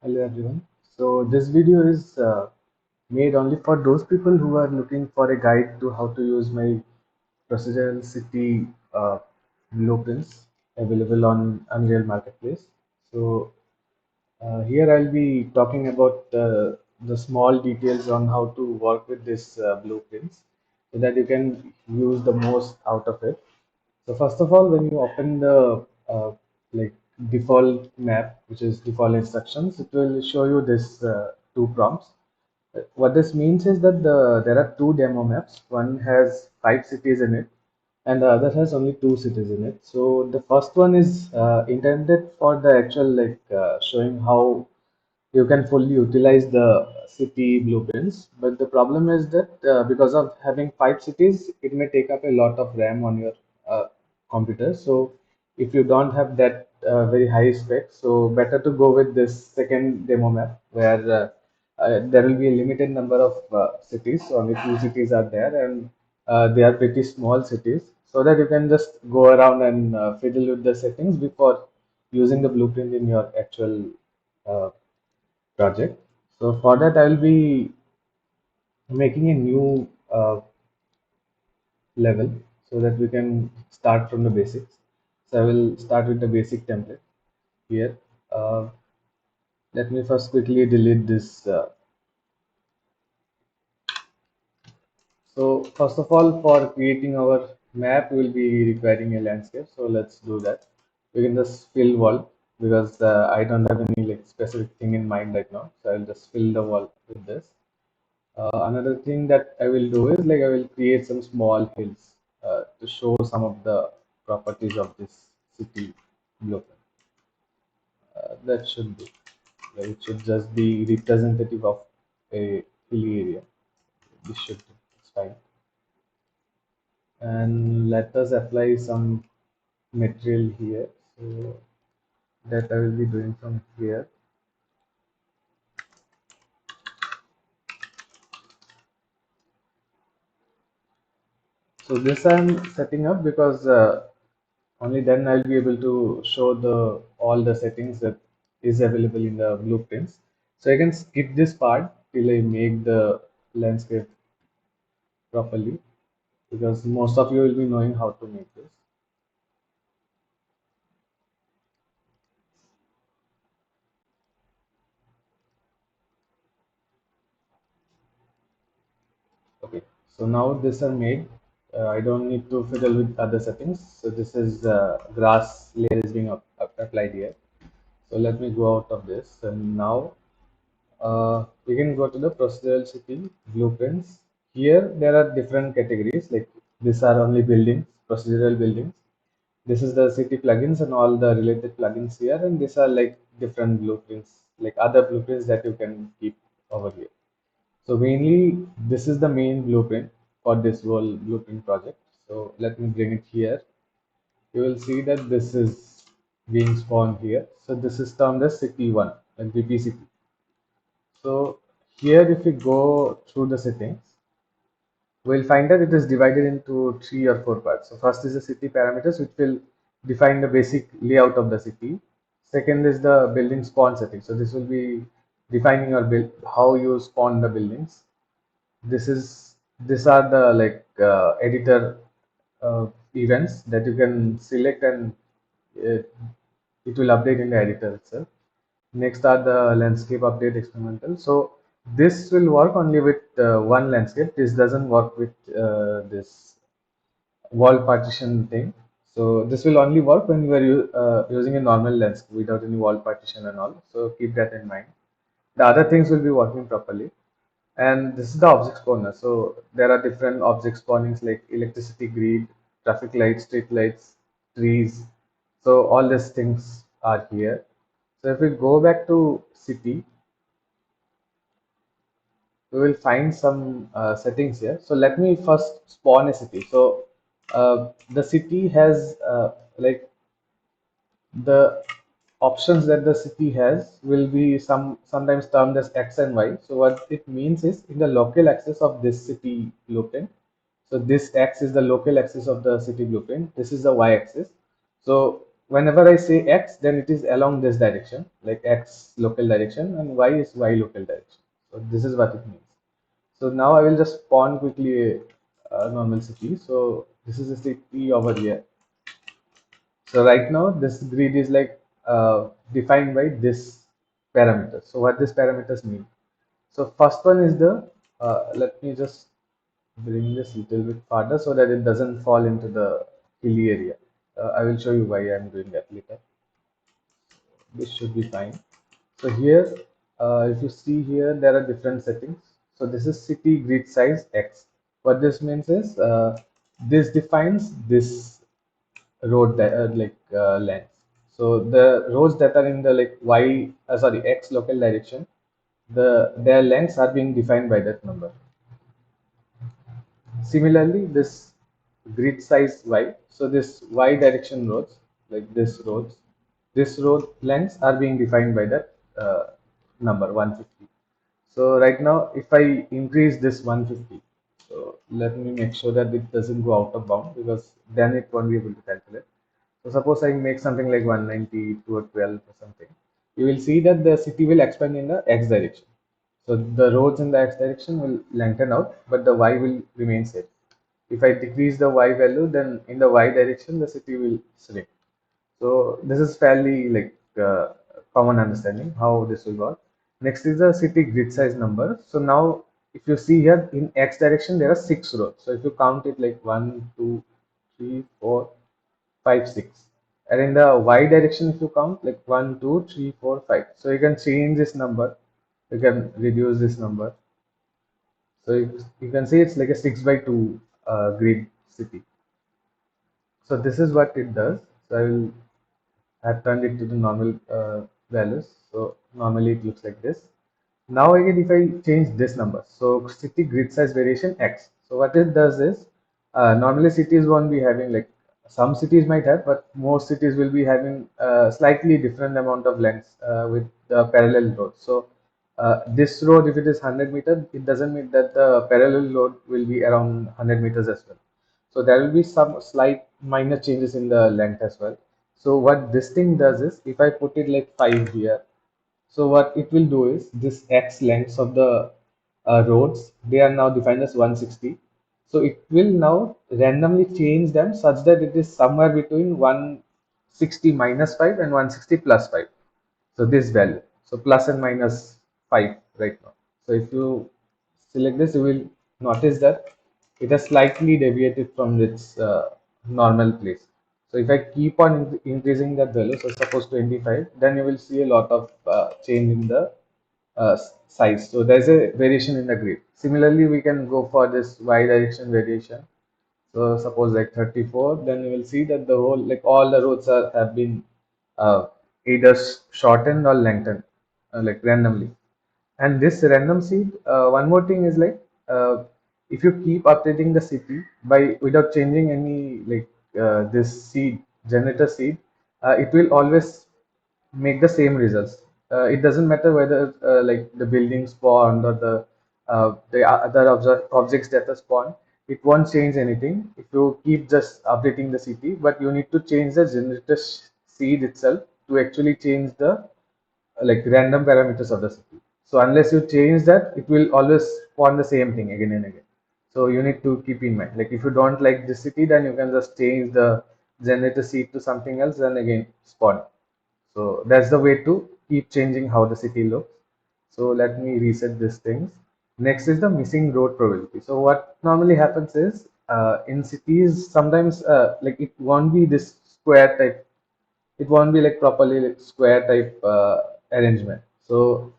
Hello everyone. So this video is made only for those people who are looking for a guide to how to use my procedural city blueprints available on Unreal Marketplace. So here I'll be talking about the small details on how to work with this blueprints so that you can use the most out of it. So first of all, when you open the like default map, which is default instructions, it will show you this two prompts. What this means is that there are two demo maps. One has five cities in it, and the other has only two cities in it. So the first one is intended for the actual showing how you can fully utilize the city blueprints. But the problem is that because of having five cities, it may take up a lot of RAM on your computer. So if you don't have that very high spec, so better to go with this second demo map where there will be a limited number of cities. So only two cities are there, and they are pretty small cities, so that you can just go around and fiddle with the settings before using the blueprint in your actual uh, project. So for that, I will be making a new level so that we can start from the basics. So I will start with the basic template here. Uh, Let me first quickly delete this. So first of all, for creating our map, we will be requiring a landscape. So let's do that. We can just fill wall because I don't have any like specific thing in mind right now. So I'll just fill the wall with this. Another thing that I will do is like I will create some small hills to show some of the properties of this city blueprint. That should be like, it should just be representative of a hilly area. This should be it's fine. And let us apply some material here. So that I will be doing from here. So this I'm setting up because only then I'll be able to show the all the settings that is available in the blueprints. So I can skip this part till I make the landscape properly because most of you will be knowing how to make this. Okay, so now this are made. I don't need to fiddle with other settings. So this is grass layer is being applied here. So let me go out of this and now we can go to the procedural city blueprints. Here there are different categories like these are only buildings, procedural buildings. This is the city plugins and all the related plugins here, and these are like different blueprints, like other blueprints that you can keep over here. So mainly this is the main blueprint for this whole blueprint project. So let me bring it here. You will see that this is being spawned here. So this is termed as city 1 and VP city. So here if we go through the settings, we'll find that it is divided into three or four parts. So first is the city parameters, which will define the basic layout of the city. Second is the building spawn setting. So this will be defining your build, how you spawn the buildings. These are the editor events that you can select and it, it will update in the editor itself. Next are the landscape update experimental. So this will work only with one landscape. This doesn't work with this wall partition thing. So this will only work when you are using a normal landscape without any wall partition and all. So keep that in mind. The other things will be working properly. And this is the object spawner. So there are different object spawnings like electricity grid, traffic lights, street lights, trees. So all these things are here. So if we go back to city, we will find some settings here. So let me first spawn a city. So the city has the options that the city has will be sometimes termed as X and Y. So what it means is in the local axis of this city blueprint. So this X is the local axis of the city blueprint. This is the Y axis. So whenever I say x, then it is along this direction, like x local direction, and y is y local direction. So this is what it means. So now I will just spawn quickly a normal city. So this is a city over here. So right now this grid is like defined by this parameter. So what these parameters mean? So first one is the let me just bring this little bit farther so that it doesn't fall into the hilly area. I will show you why I'm doing that later. This should be fine. So here, if you see here, there are different settings. So this is city grid size X. What this means is this defines this road that length. So the roads that are in the like Y, sorry, X local direction, their lengths are being defined by that number. Similarly, this grid size Y, so this Y direction roads, like this road lengths are being defined by that number 150. So right now, if I increase this 150, so let me make sure that it doesn't go out of bound, because then it won't be able to calculate. So suppose I make something like 190 to a 12 or something, you will see that the city will expand in the x direction. So the roads in the x direction will lengthen out, but the y will remain same. If I decrease the y value, then in the y direction the city will shrink. So this is fairly like common understanding how this will work. Next is the city grid size number. So now if you see here in x direction there are 6 roads. So if you count it like 1, 2, 3, 4, 5, 6. And in the y direction if you count like 1, 2, 3, 4, 5. So you can change this number. You can reduce this number. So you can see it's like a 6 by 2 grid city. So this is what it does. So I will have turned it to the normal values. So normally it looks like this. Now again, if I change this number, so city grid size variation X. So what it does is, normally cities won't be having like, some cities might have, but most cities will be having slightly different amount of lengths with the parallel road. So this road, if it is 100 meters, it doesn't mean that the parallel road will be around 100 meters as well. So there will be some slight minor changes in the length as well. So what this thing does is, if I put it like 5 here, so what it will do is this x lengths of the roads, they are now defined as 160. So it will now randomly change them such that it is somewhere between 160 minus 5 and 160 plus 5. So this value, so plus and minus 5 right now. So if you select this, you will notice that it has slightly deviated from its normal place. So if I keep on increasing that value, so suppose 25, then you will see a lot of change in the size. So there's a variation in the grid. Similarly, we can go for this y direction variation. So suppose like 34, then you will see that the whole, like all the roads are have been uh, either shortened or lengthened, like randomly. And this random seed, one more thing is like, if you keep updating the city by without changing any like this seed generator seed, it will always make the same results. It doesn't matter whether like the building spawned or the other objects that are spawned. It won't change anything if you keep just updating the city. But you need to change the generator seed itself to actually change the like random parameters of the city. So unless you change that, it will always spawn the same thing again and again. So you need to keep in mind. Like if you don't like this city, then you can just change the generator seed to something else and again spawn. So that's the way to keep changing how the city looks. So let me reset these things. Next is the missing road probability. So what normally happens is in cities sometimes like it won't be this square type, it won't be like properly like square type arrangement. So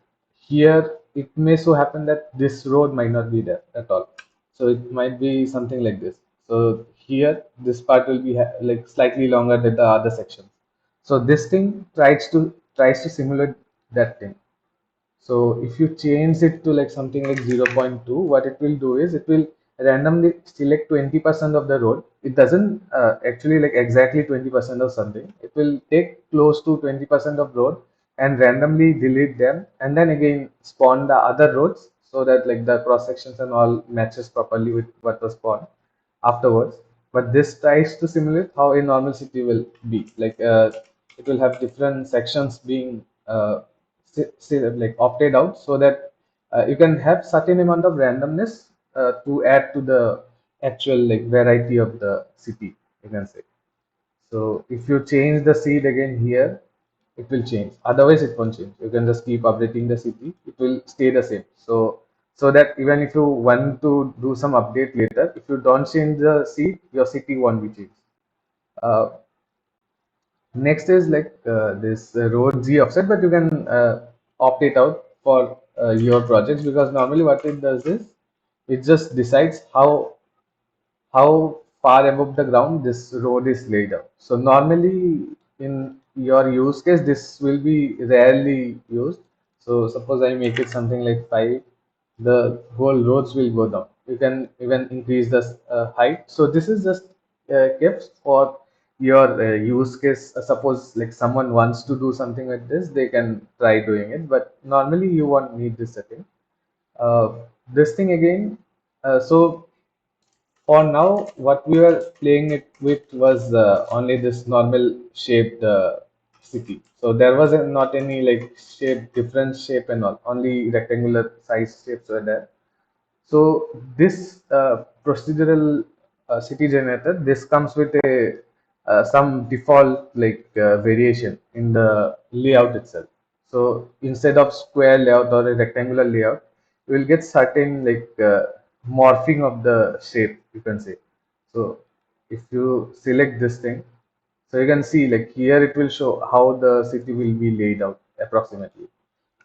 here it may so happen that this road might not be there at all. So it might be something like this. So here this part will be like slightly longer than the other sections. So this thing tries to simulate that thing. So if you change it to like something like 0.2, what it will do is it will randomly select 20% of the road. It doesn't actually like exactly 20% of something. It will take close to 20% of road and randomly delete them and then again spawn the other roads so that like the cross sections and all matches properly with what was spawned afterwards. but this tries to simulate how a normal city will be. Like it will have different sections being like opted out, so that you can have certain amount of randomness to add to the actual like variety of the city, you can say. So if you change the seed again here, it will change. Otherwise, it won't change. You can just keep updating the city. It will stay the same. So that even if you want to do some update later, if you don't change the seed, your city won't be changed. Uh, Next is like this road G offset, but you can opt it out for your projects, because normally what it does is it just decides how far above the ground this road is laid out. So normally in your use case, this will be rarely used. So suppose I make it something like 5, the whole roads will go down. You can even increase the height. So this is just kept for your use case. Suppose like someone wants to do something like this, they can try doing it. But normally you won't need this setting. Uh, this thing again. So for now, what we were playing it with was only this normal shaped city. So there was not any like shape, different shape and all. Only rectangular size shapes were there. So this procedural city generator, this comes with a some default like variation in the layout itself. So instead of square layout or a rectangular layout, you will get certain like morphing of the shape, you can say. So if you select this thing, so you can see like here it will show how the city will be laid out approximately.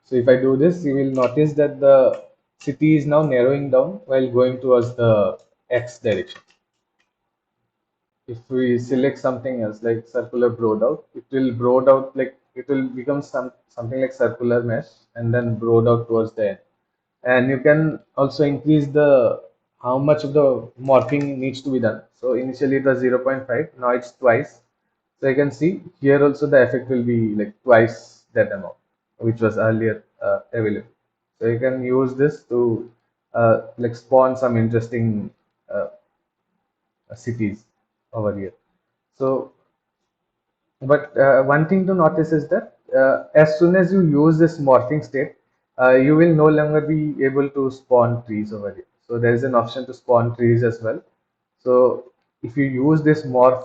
So if I do this, you will notice that the city is now narrowing down while going towards the X direction. If we select something else like circular broad out, it will broad out like it will become something like circular mesh and then broad out towards the end. And you can also increase the how much of the morphing needs to be done. So initially it was 0.5, now it's twice. So you can see here also the effect will be like twice that amount, which was earlier available. So you can use this to like spawn some interesting uh, cities over here. So but one thing to notice is that as soon as you use this morphing state, you will no longer be able to spawn trees over here. So there is an option to spawn trees as well. So if you use this morph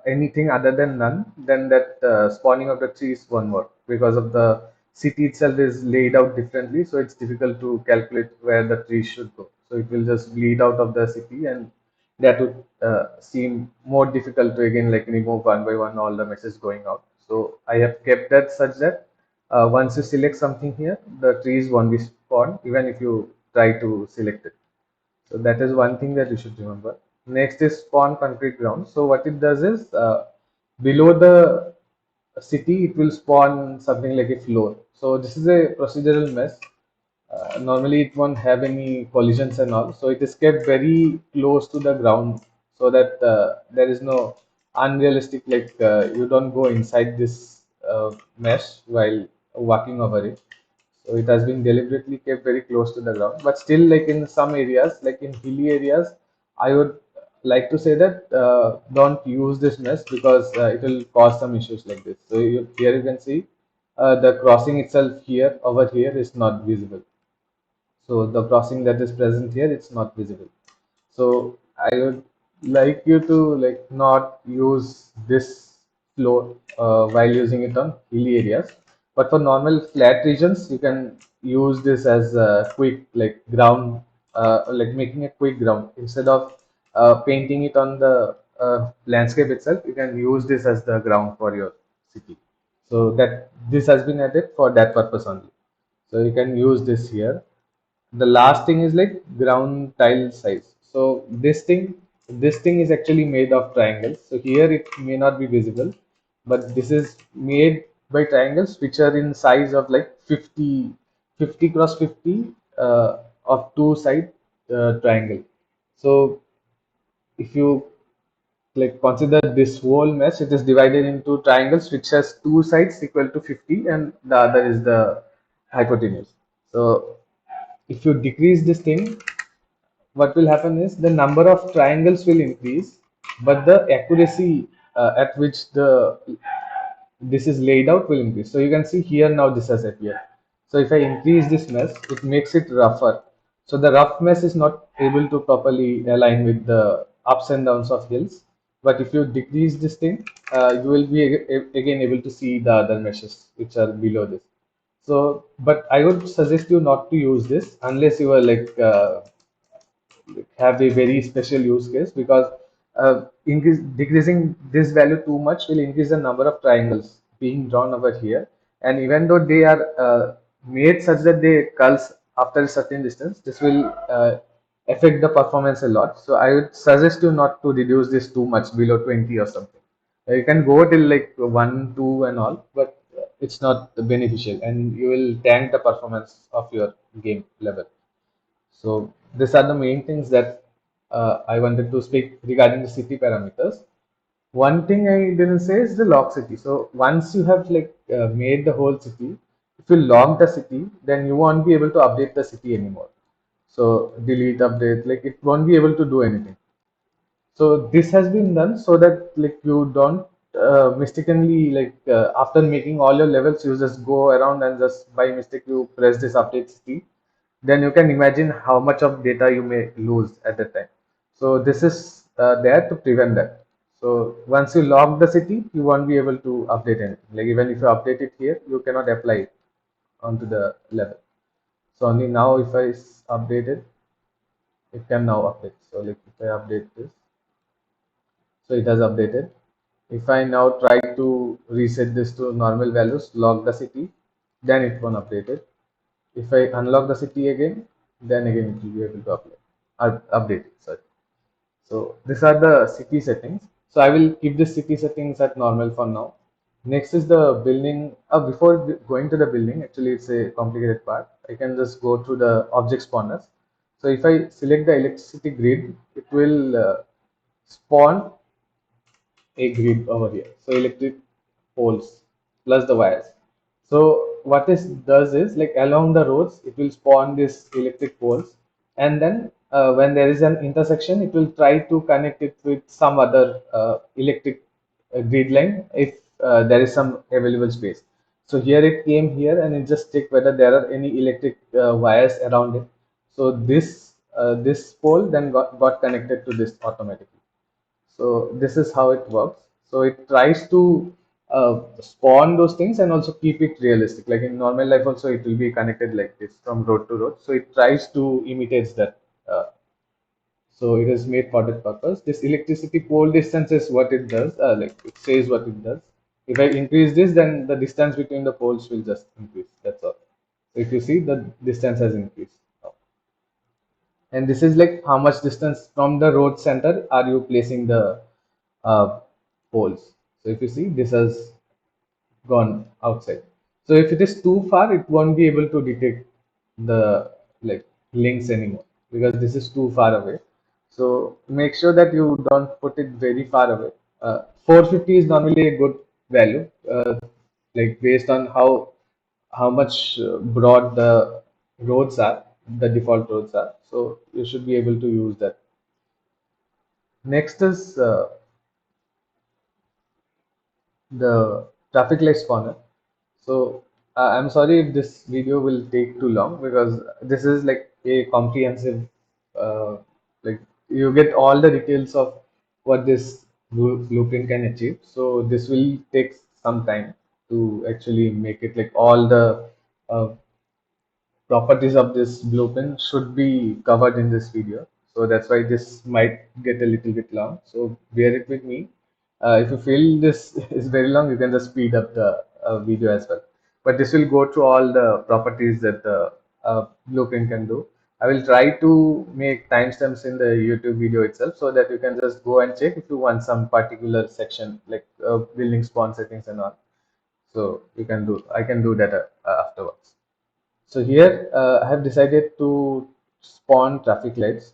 anything other than none, then that spawning of the trees won't work, because of the city itself is laid out differently. So it's difficult to calculate where the trees should go. So it will just bleed out of the city, and that would seem more difficult to again like remove one by one all the meshes going out. So I have kept that such that once you select something here, the trees won't be spawned even if you try to select it. So that is one thing that you should remember. Next is spawn concrete ground. So what it does is below the city, it will spawn something like a floor. So this is a procedural mesh. Normally, it won't have any collisions and all. So it is kept very close to the ground, so that there is no unrealistic like you don't go inside this mesh while walking over it. So it has been deliberately kept very close to the ground. But still, like in some areas, like in hilly areas, I would like to say that don't use this mesh, because it will cause some issues like this. So here you can see the crossing itself here over here is not visible. So the crossing that is present here, it's not visible. So I would like you to like not use this floor while using it on hilly areas. But for normal flat regions, you can use this as a quick like ground, like making a quick ground instead of painting it on the landscape itself. You can use this as the ground for your city. So that this has been added for that purpose only. So you can use this here. The last thing is like ground tile size. So this thing is actually made of triangles. So here it may not be visible, but this is made by triangles which are in size of like 50 cross 50 of two side triangle. So if you like consider this whole mesh, it is divided into triangles which has two sides equal to 50, and the other is the hypotenuse. So if you decrease this thing, what will happen is the number of triangles will increase, but the accuracy at which the this is laid out will increase. So you can see here now this has appeared. So if I increase this mesh, it makes it rougher. So the rough mesh is not able to properly align with the ups and downs of hills. But if you decrease this thing, you will be again able to see the other meshes which are below this. So, but I would suggest you not to use this unless you are like have a very special use case, because decreasing this value too much will increase the number of triangles being drawn over here, and even though they are made such that they culls after a certain distance, this will affect the performance a lot. So I would suggest you not to reduce this too much below 20 or something. You can go till like 1 2 and all, but it's not beneficial and you will tank the performance of your game level. So these are the main things that I wanted to speak regarding the city parameters. One thing I didn't say is the lock city. So once you have like made the whole city, if you lock the city, then you won't be able to update the city anymore. So delete, update, like it won't be able to do anything. So this has been done so that like you don't mistakenly like after making all your levels, you just go around and just by mistake you press this update city. Then you can imagine how much of data you may lose at that time. So this is there to prevent that. So once you lock the city, you won't be able to update anything. Like even if you update it here, you cannot apply it onto the level. So only now if I update it, it can now update. So like if I update this, so it has updated. If I now try to reset this to normal values, lock the city, then it won't update it. If I unlock the city again, then again it will be able to apply, update it. Sorry. So these are the city settings. So I will keep the city settings at normal for now. Next is the building. Before going to the building, actually it's a complicated part. I can just go through the object spawners. So if I select the electricity grid, it will spawn a grid over here. So electric poles plus the wires. So what this does is like along the roads, it will spawn this electric poles, and then when there is an intersection, it will try to connect it with some other electric grid line if there is some available space. So here it came here and it just check whether there are any electric wires around it. So this pole then got connected to this automatically. So this is how it works. So it tries to spawn those things and also keep it realistic. Like in normal life, also it will be connected like this from road to road. So it tries to imitate that. So it is made for that purpose. This electricity pole distance is what it does. Like it says what it does. If I increase this, then the distance between the poles will just increase. That's all. So if you see, the distance has increased. And this is like how much distance from the road center are you placing the uh, poles. So if you see, this has gone outside. So if it is too far, it won't be able to detect the like links anymore because this is too far away. So make sure that you don't put it very far away. 450 is normally a good value, like based on how much broad the roads are, the default roads are. So you should be able to use that. Next is the traffic light spawner. So I'm sorry if this video will take too long because this is like a comprehensive, like you get all the details of what this blueprint can achieve. So this will take some time to actually make it like all the uh, properties of this blueprint should be covered in this video. So that's why this might get a little bit long. So bear it with me. If you feel this is very long, you can just speed up the video as well. But this will go through all the properties that the blueprint can do. I will try to make timestamps in the YouTube video itself so that you can just go and check if you want some particular section like building spawn settings and all. So you can do, I can do that afterwards. So here I have decided to spawn traffic lights.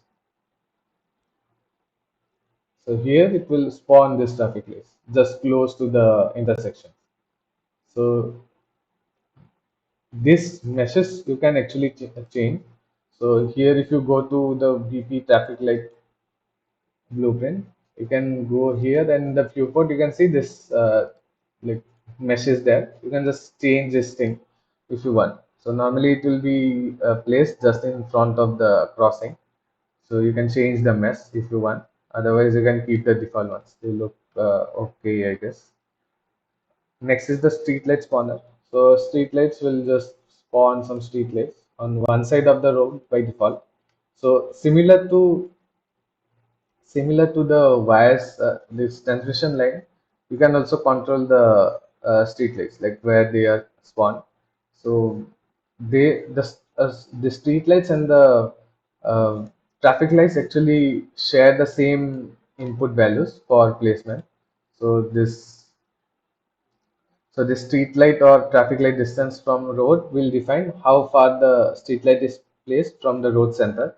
So here it will spawn this traffic lights just close to the intersection. So this meshes you can actually change. So here if you go to the BP traffic light blueprint, You can go here, and in the viewport you can see this like mesh is there. You can just change this thing if you want. So normally it will be placed just in front of the crossing. So you can change the mesh if you want. Otherwise, you can keep the default ones. They look okay, I guess. Next is the streetlight spawner. So streetlights will just spawn some streetlights on one side of the road by default. So similar to the wires, this transmission line, you can also control the street lights, like where they are spawned. So the street lights and the uh, traffic lights actually share the same input values for placement. So the street light or traffic light distance from road will define how far the street light is placed from the road center,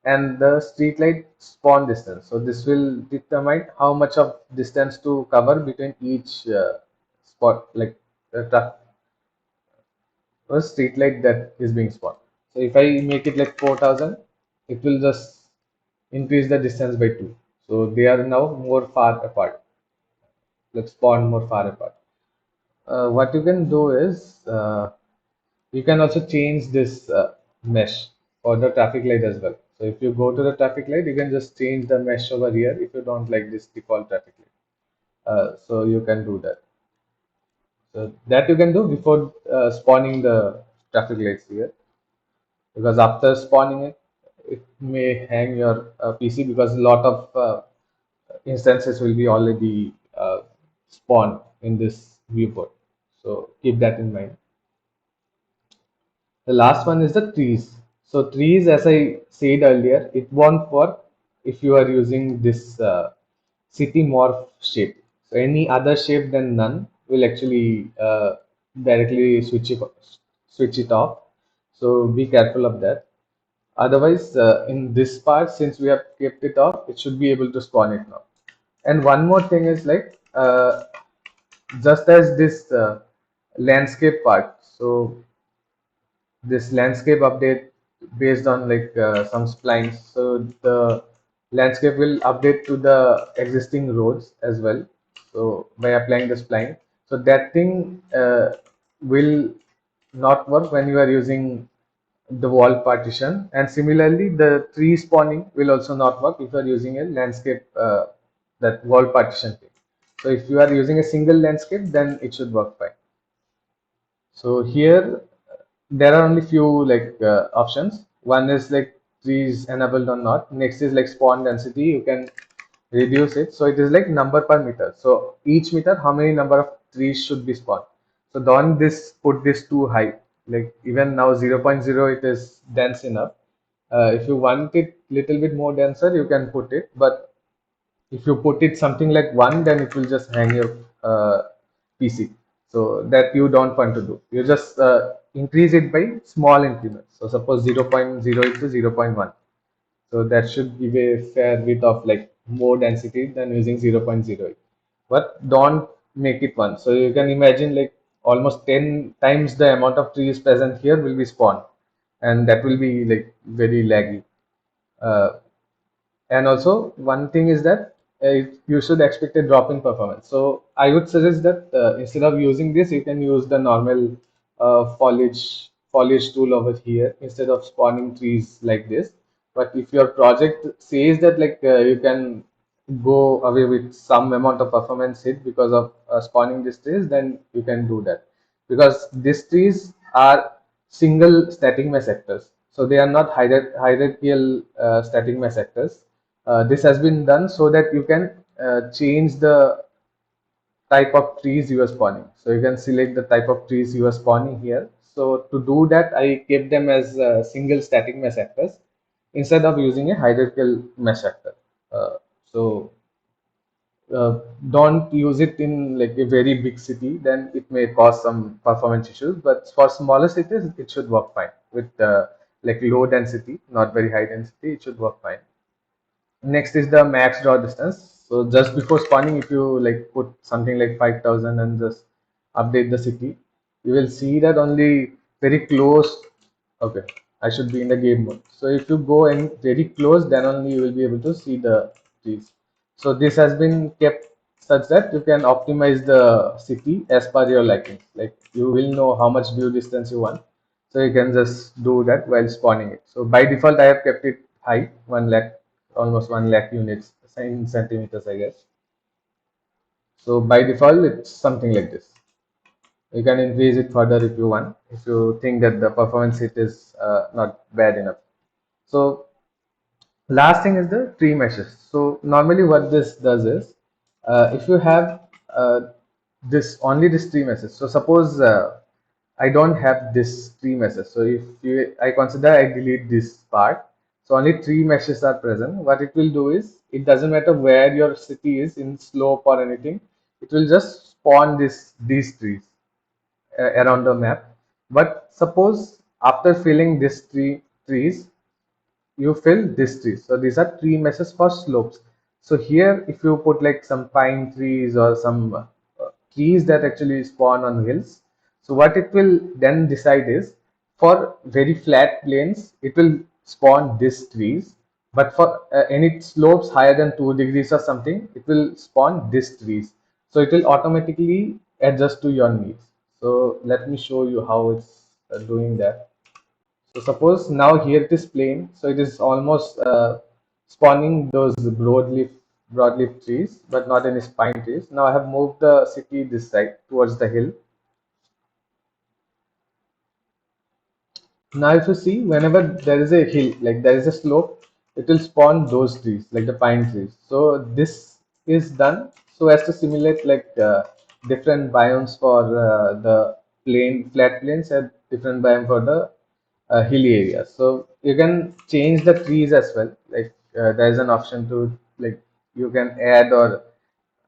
and the street light spawn distance. So this will determine how much of distance to cover between each spot, like a street light that is being spawned. So if I make it like 4,000, it will just increase the distance by 2. So they are now more far apart, like spawn more far apart. What you can do is you can also change this mesh for the traffic light as well. So if you go to the traffic light, you can just change the mesh over here if you don't like this default traffic light. So you can do that. So that you can do before spawning the traffic lights here, because after spawning it, it may hang your PC because a lot of instances will be already spawned in this viewport. So keep that in mind. The last one is the trees. So trees, as I said earlier, it won't work if you are using this city morph shape. So any other shape than none will actually directly switch it off. So be careful of that. Otherwise, in this part, since we have kept it off, it should be able to spawn it now. And one more thing is like just as this landscape part. So this landscape update based on like some splines. So the landscape will update to the existing roads as well. So by applying the spline, so that thing will not work when you are using the wall partition. And similarly, the tree spawning will also not work if you are using a landscape that wall partition thing. So if you are using a single landscape, then it should work fine. So here there are only few like options. One is like trees enabled or not. Next is like spawn density. You can reduce it. So it is like number per meter. So each meter, how many number of trees should be spawned. So don't this put this too high. Like even now 0.0 it is dense enough. If you want it little bit more denser, you can put it. But if you put it something like 1, then it will just hang your PC. So that you don't want to do. You just increase it by small increments. So suppose 0.08 to 0.1. So that should give a fair bit of like more density than using 0.08. But don't make it 1. So you can imagine like almost 10 times the amount of trees present here will be spawned, and that will be like very laggy. Uh, and also one thing is that you should expect a drop in performance. So I would suggest that instead of using this, you can use the normal foliage tool over here instead of spawning trees like this. But if your project says that like you can go away with some amount of performance hit because of spawning these trees, then you can do that, because these trees are single static mesh actors, so they are not hierarchical static mesh actors. This has been done so that you can change the type of trees you are spawning. So you can select the type of trees you are spawning here. So to do that, I kept them as single static mesh actors instead of using a hierarchical mesh actor. So don't use it in like a very big city, then it may cause some performance issues. But for smaller cities, it should work fine with like low density, not very high density. It should work fine. Next is the max draw distance. So just before spawning, if you like put something like 5,000 and just update the city, you will see that only very close. Okay, I should be in the game mode. So if you go in very close, then only you will be able to see the trees. So this has been kept such that you can optimize the city as per your liking. Like you will know how much view distance you want. So you can just do that while spawning it. So by default, I have kept it high, 1 lakh, almost 1 lakh units in centimeters, I guess. So by default, it's something like this. You can increase it further if you want, if you think that the performance hit is not bad enough. So last thing is the tree meshes. So normally what this does is, if you have this only this tree meshes. So suppose I don't have this tree meshes. So if you, I consider I delete this part. So only three meshes are present. What it will do is, it doesn't matter where your city is in slope or anything. It will just spawn these trees around the map. But suppose after filling these trees, you fill this tree. So these are tree meshes for slopes. So here, if you put like some pine trees or some trees that actually spawn on hills, so what it will then decide is, for very flat plains, it will spawn these trees. But for any slopes higher than 2 degrees or something, it will spawn these trees. So it will automatically adjust to your needs. So let me show you how it's doing that. So suppose now here it is plain, so it is almost spawning those broadleaf trees, but not any pine trees. Now I have moved the city this side towards the hill. Now if you see, whenever there is a hill, like there is a slope, it will spawn those trees, like the pine trees. So this is done so as to simulate like different biomes for the flat plains, and different biome for the hilly areas. So you can change the trees as well. Like there is an option to, like, you can add or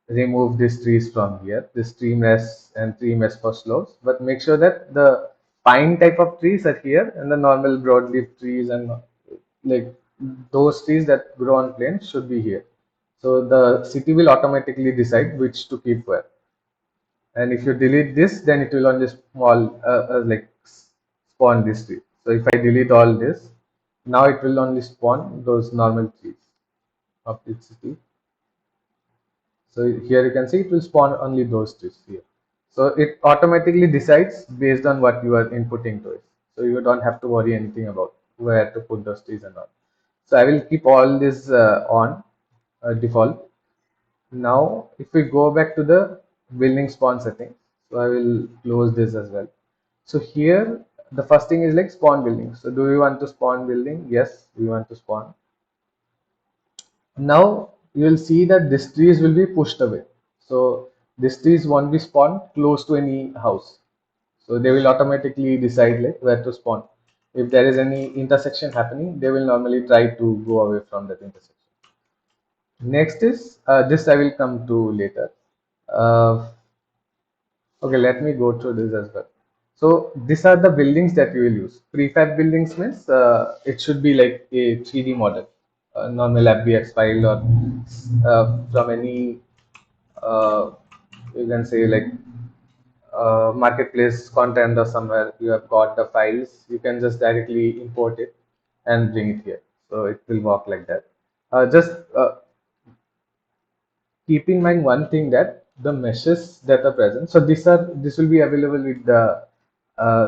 remove these trees from here, this tree mesh and tree mesh for slopes, but make sure that the pine type of trees are here, and the normal broadleaf trees and like those trees that grow on plains should be here. So the city will automatically decide which to keep where. And if you delete this, then it will only spawn this tree. So if I delete all this, now it will only spawn those normal trees of each city. So here you can see it will spawn only those trees here. So it automatically decides based on what you are inputting to it. So you don't have to worry anything about where to put those trees and all. So I will keep all this on default. Now if we go back to the building spawn settings, so I will close this as well. So here the first thing is like spawn building. So do we want to spawn building? Yes, we want to spawn. Now you will see that these trees will be pushed away. So these trees won't be spawned close to any house. So they will automatically decide like where to spawn. If there is any intersection happening, they will normally try to go away from that intersection. Next is this I will come to later. Uh, okay, let me go through this as well. So these are the buildings that you will use. Prefab buildings means it should be like a 3D model, normal FBX file, or from any uh, you can say like marketplace content, or somewhere you have got the files, you can just directly import it and bring it here. So it will work like that. Just keep in mind one thing, that the meshes that are present, so this will be available with the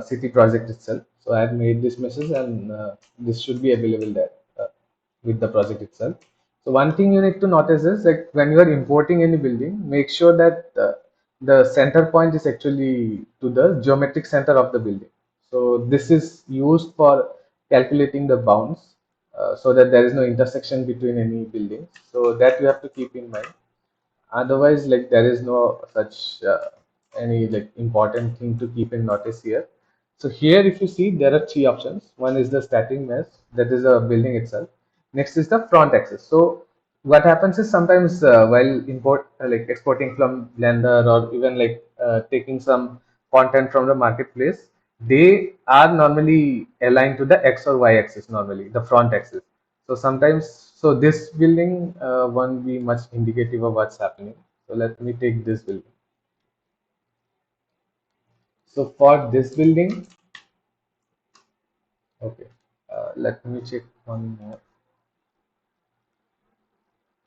city project itself. So I have made this meshes, and this should be available there with the project itself. So one thing you need to notice is, like, when you are importing any building, make sure that the center point is actually to the geometric center of the building. So this is used for calculating the bounds, so that there is no intersection between any buildings. So that you have to keep in mind. Otherwise, like, there is no such any like important thing to keep in notice here. So here, if you see, there are three options. One is the static mesh, that is a building itself. Next is the front axis. So what happens is, sometimes while like exporting from Blender, or even like taking some content from the marketplace, they are normally aligned to the X or Y axis, normally the front axis. So sometimes, so this building won't be much indicative of what's happening. So let me take this building. So for this building, okay, let me check one more.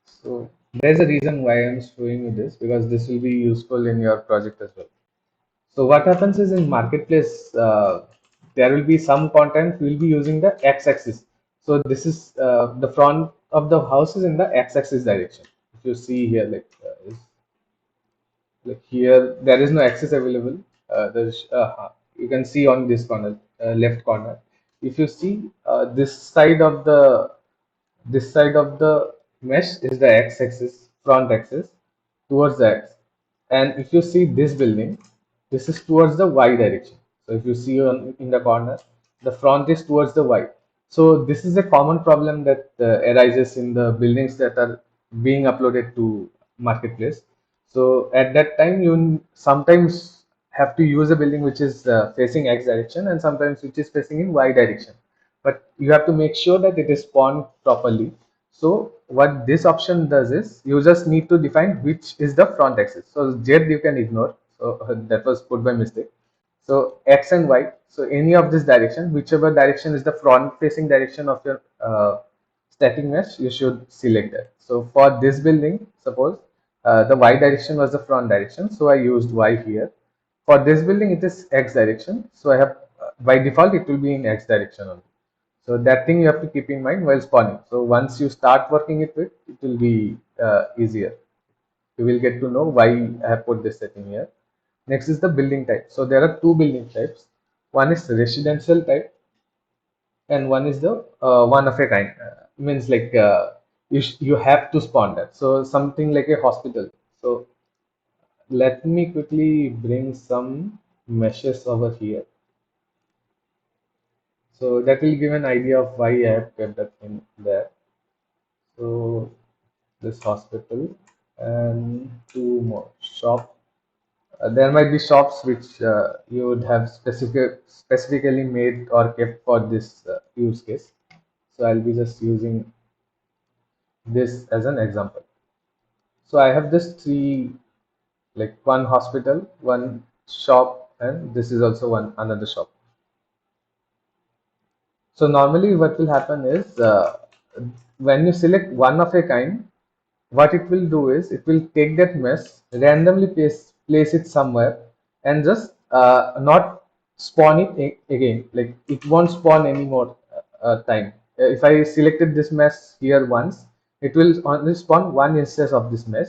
So There's a reason why I'm showing you this, because this will be useful in your project as well. So what happens is, in marketplace, there will be some content we'll be using the x-axis. So this is the front of the house is in the x-axis direction. If you see here, like here, there is no axis available. There's You can see on this corner, left corner. If you see this side of the mesh is the x-axis, front axis, towards the x. And if you see this building, this is towards the y direction. So if you see in the corner, the front is towards the y. So this is a common problem that arises in the buildings that are being uploaded to marketplace. So at that time, you sometimes have to use a building which is facing x direction, and sometimes which is facing in y direction, but you have to make sure that it is spawned properly. So what this option does is, you just need to define which is the front axis. So Z you can ignore. So that was put by mistake. So X and Y. So any of this direction, whichever direction is the front facing direction of your static mesh, you should select that. So for this building, suppose the Y direction was the front direction, so I used Y here. For this building, it is X direction, so I have by default it will be in X direction only. So that thing you have to keep in mind while spawning. So once you start working it will be easier. You will get to know why I have put this setting here. Next is the building type. So there are two building types. One is residential type, and one is the one of a kind. Means like you have to spawn that. So something like a hospital. So let me quickly bring some meshes over here. So that will give an idea of why I have kept that in there. So this hospital and two more shop. There might be shops which you would have specifically made or kept for this use case. So I'll be just using this as an example. So I have this three, like one hospital, one shop, and this is also one another shop. So normally what will happen is, when you select one of a kind, what it will do is it will take that mesh, randomly place it somewhere, and just not spawn it again. Like it won't spawn anymore time. If I selected this mesh here once, it will only spawn one instance of this mesh.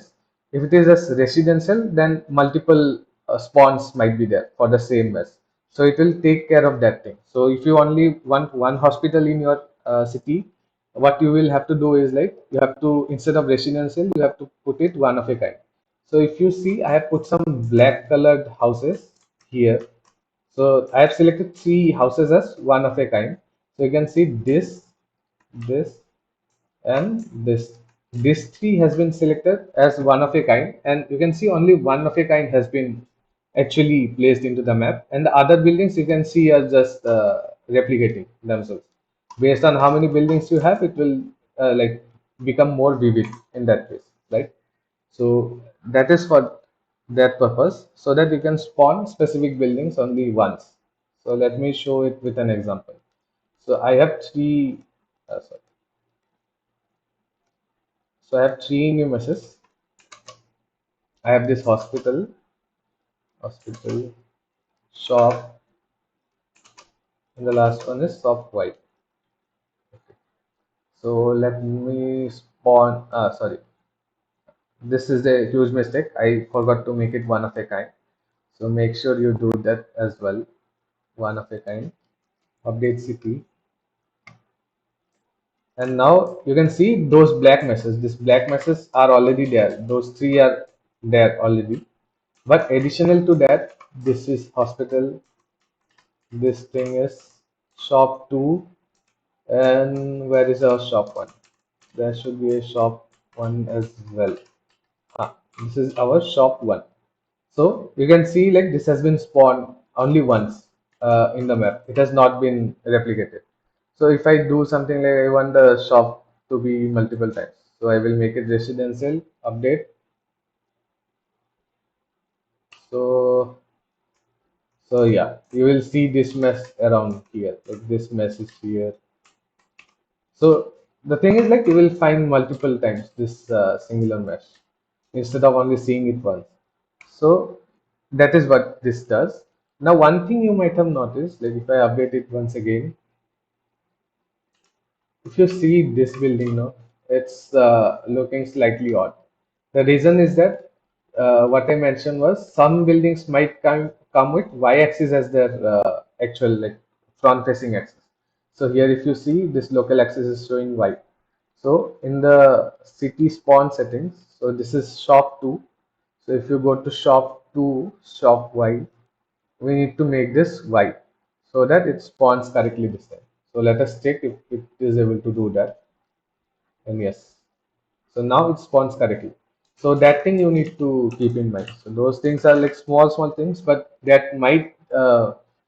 If it is a residential, then multiple spawns might be there for the same mesh. So it will take care of that thing. So if you only want one hospital in your city, what you will have to do is, like, you have to, instead of residential, you have to put it one of a kind. So if you see, I have put some black colored houses here. So I have selected three houses as one of a kind. So you can see this, and this three has been selected as one of a kind, and you can see only one of a kind has been actually placed into the map, and the other buildings you can see are just replicating themselves. Based on how many buildings you have, it will like become more vivid in that case, right? So that is for that purpose, so that you can spawn specific buildings only once. So let me show it with an example. So I have sorry. So I have three new meshes. I have this hospital, shop, and the last one is shop white. So let me spawn. Sorry, this is a huge mistake. I forgot to make it one of a kind. So make sure you do that as well. One of a kind. Update city. And now you can see those black meshes. These black meshes are already there. Those three are there already. But additional to that, this is hospital. This thing is shop 2, and where is our shop 1? There should be a shop 1 as well. This is our shop 1. So you can see, like, this has been spawned only once in the map. It has not been replicated. So if I do something like, I want the shop to be multiple times, so I will make it residential, update. So yeah, you will see this mess around here. Like this mess is here. So The thing is like you will find multiple times this singular mesh instead of only seeing it once. So that is what this does. Now one thing you might have noticed, like if I update it once again, if you see this building now, it's looking slightly odd. The reason is that what I mentioned was some buildings might come with y-axis as their actual like front-facing axis. So here, if you see, this local axis is showing y. So in the city spawn settings, so this is shop 2. So if you go to shop 2, shop y, we need to make this y so that it spawns correctly this time. So let us check if it is able to do that. And yes, so now it spawns correctly. So that thing you need to keep in mind. So those things are like small things, but that might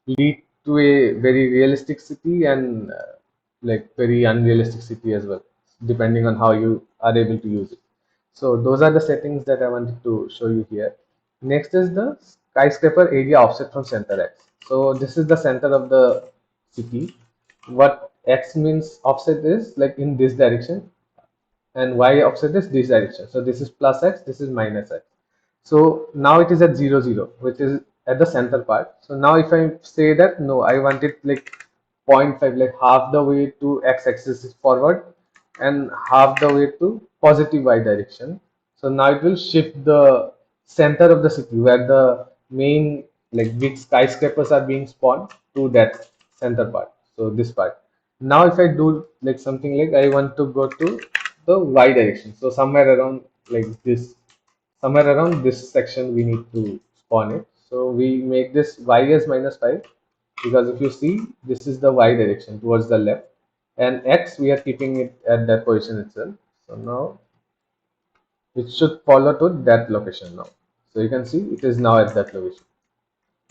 lead to a very realistic city and like very unrealistic city as well, depending on how you are able to use it. So those are the settings that I wanted to show you here. Next is the skyscraper area offset from center X. So this is the center of the city. What X means offset is like in this direction, and y offset is this direction. So this is plus x, this is minus x. So now it is at 0 0, which is at the center part. So now if I say that no, I want it like zero point 0.5, like half the way to x axis forward and half the way to positive y direction. So now it will shift the center of the city where the main like big skyscrapers are being spawned to that center part. So this part. Now if I do like something like I want to go to the y direction. So somewhere around this section we need to spawn it. So we make this y as -5 because if you see this is the y direction towards the left, and x we are keeping it at that position itself. So now it should follow to that location now. So you can see it is now at that location.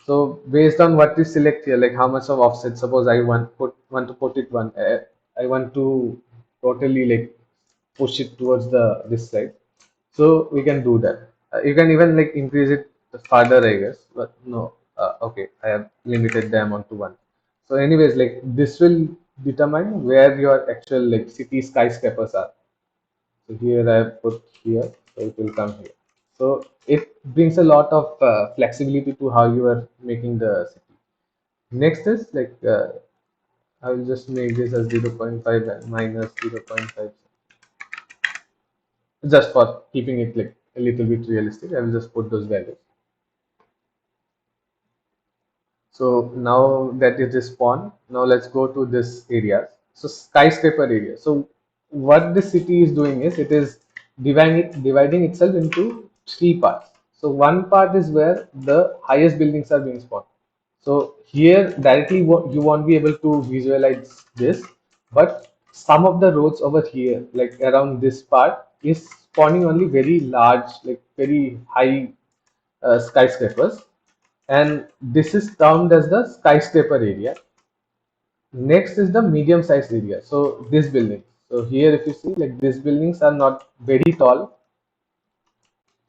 So based on what we select here, like how much of offset, suppose I want to put it I want to totally like push it towards the this side. So we can do that. You can even like increase it further, I guess. But no, okay, I have limited the amount to one. So anyways, like this will determine where your actual like city skyscrapers are. So here I have put here, so it will come here. So it brings a lot of flexibility to how you are making the city. Next is like I will just make this as 0.5 and minus 0.5, just for keeping it like a little bit realistic. I will just put those values. So now that it is spawned, now let's go to this area. So skyscraper area. So what this city is doing is it is dividing itself into three parts. So one part is where the highest buildings are being spawned. So here directly you won't be able to visualize this, but some of the roads over here, like around this part, is spawning only very large, like very high skyscrapers, and this is termed as the skyscraper area. Next is the medium sized area. So this building. So here if you see like these buildings are not very tall,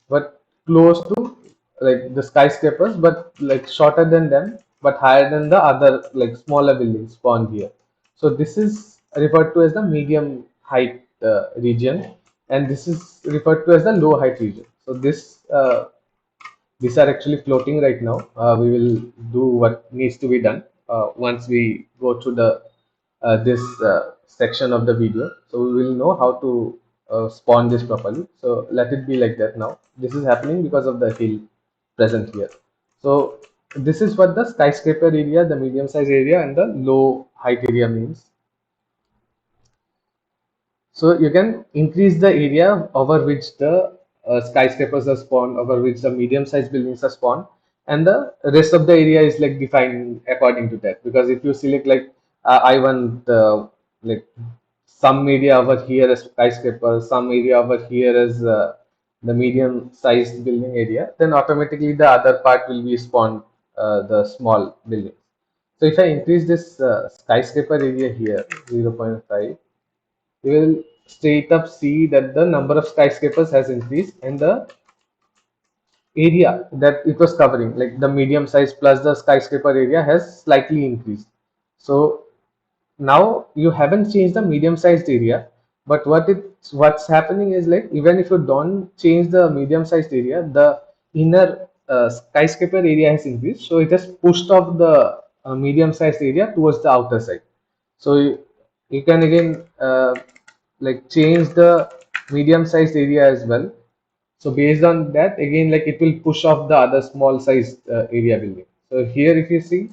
but close to like the skyscrapers, but like shorter than them, but higher than the other like smaller buildings spawned here. So this is referred to as the medium height region, and this is referred to as the low height region. So this these are actually floating right now. We will do what needs to be done once we go through the this section of the video. So we will know how to spawn this properly. So let it be like that now. This is happening because of the hill present here. So this is what the skyscraper area, the medium size area, and the low height area means. So you can increase the area over which the skyscrapers are spawned, over which the medium-sized buildings are spawned, and the rest of the area is like defined according to that. Because if you select like I want like some area over here as skyscraper, some area over here as the medium-sized building area, then automatically the other part will be spawned the small buildings. So if I increase this skyscraper area here 0.5, you will straight up see that the number of skyscrapers has increased and the area that it was covering, like the medium size plus the skyscraper area, has slightly increased. So now you haven't changed the medium sized area, But what's happening is like even if you don't change the medium sized area, the inner skyscraper area has increased, so it has pushed off the medium sized area towards the outer side. So you can again like change the medium sized area as well. So based on that, again, like it will push off the other small sized area building. So here, if you see,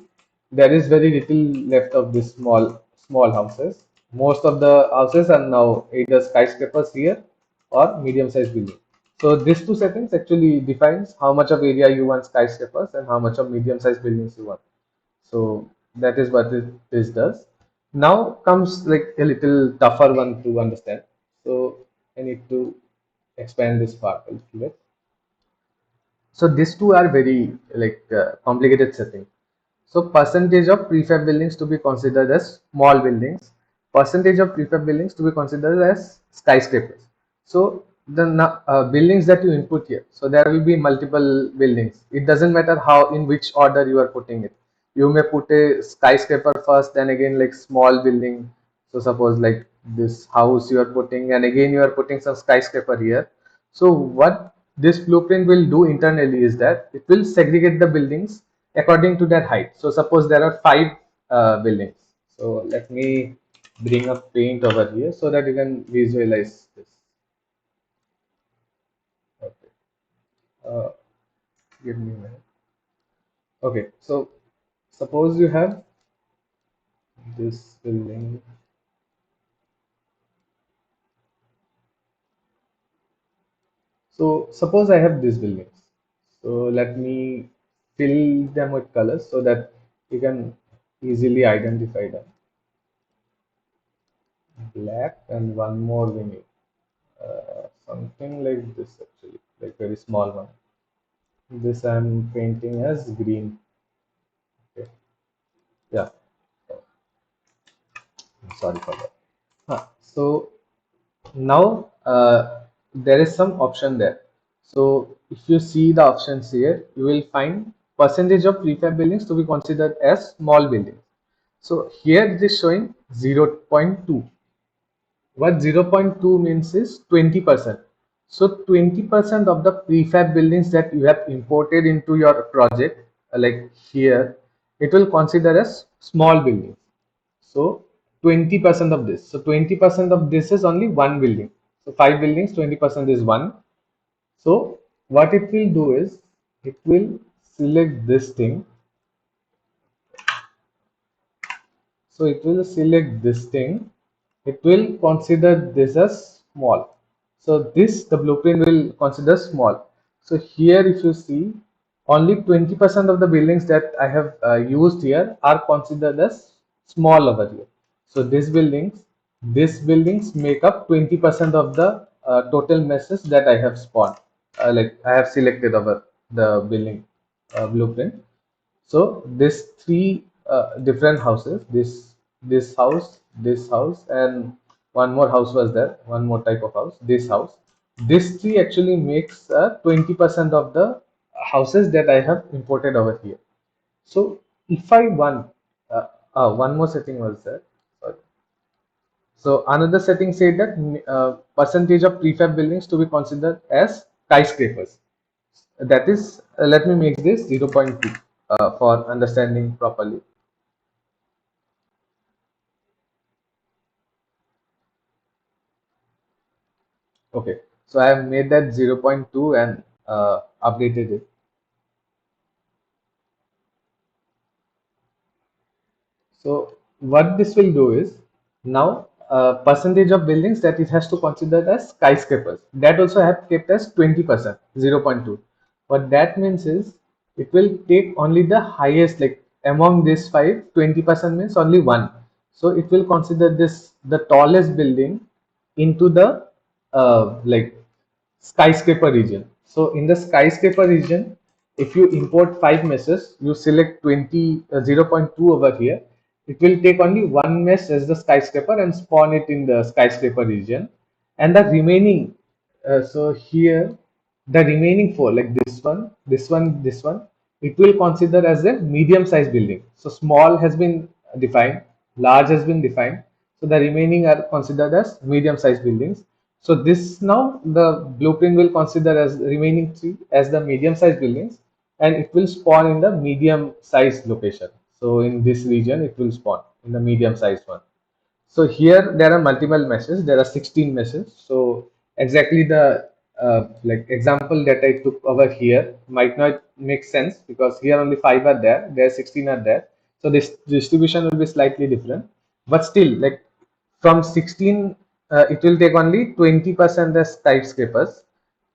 there is very little left of this small houses. Most of the houses are now either skyscrapers here or medium sized building. So these two settings actually defines how much of area you want skyscrapers and how much of medium sized buildings you want. So that is what this does. Now comes like a little tougher one to understand. So I need to expand this part a little bit. So these two are very like complicated setting. So percentage of prefab buildings to be considered as small buildings, percentage of prefab buildings to be considered as skyscrapers. So the buildings that you input here, so there will be multiple buildings. It doesn't matter how in which order you are putting it. You may put a skyscraper first, then again like small building. So suppose like this house you are putting, and again you are putting some skyscraper here. So what this blueprint will do internally is that it will segregate the buildings according to their height. So suppose there are five buildings. So let me bring up paint over here so that you can visualize this. Okay. Uh, Give me a minute. Okay. So suppose you have this building. So suppose I have these buildings. So let me fill them with colors so that you can easily identify them. Black and one more we need. Something like this actually, like very small one. This I'm painting as green. Okay. Yeah. Sorry for that. So now there is some option there. So if you see the options here, you will find percentage of prefab buildings to be considered as small buildings. So here it is showing 0.2. What 0.2 means is 20%. So 20% of the prefab buildings that you have imported into your project, like here, it will consider as small buildings. So 20% of this. So 20% of this is only one building. So five buildings, 20% is one. So what it will do is it will select this thing. So it will select this thing. It will consider this as small. So this the blueprint will consider small. So here if you see only 20% of the buildings that I have used here are considered as small over here. So these buildings make up 20% of the total meshes that I have spawned. Like I have selected over the building blueprint. So this three different houses, this house, and one more house was there, one more type of house, this house. This three actually makes 20% of the houses that I have imported over here. So if I want, one more setting was there. Sorry. So another setting said that percentage of prefab buildings to be considered as skyscrapers. That is, let me make this 0.2 for understanding properly. Okay, so I have made that 0.2 and updated it. So what this will do is now percentage of buildings that it has to consider as skyscrapers, that also I have kept as 20%, 0.2. What that means is it will take only the highest, like among these five, 20% means only one. So it will consider this the tallest building into the like skyscraper region. So in the skyscraper region, if you import five meshes, you select 0.2 over here. It will take only one mesh as the skyscraper and spawn it in the skyscraper region. And the remaining, so here, the remaining four, like this one, it will consider as a medium sized building. So small has been defined, large has been defined. So the remaining are considered as medium sized buildings. So this now the blueprint will consider as remaining three as the medium sized buildings, and it will spawn in the medium sized location. So in this region it will spawn in the medium sized one. So here there are multiple meshes. There are 16 meshes. So exactly the like example that I took over here might not make sense because here only 5 are there. There are 16 are there. So this distribution will be slightly different. But still, like from 16, it will take only 20% as skyscrapers,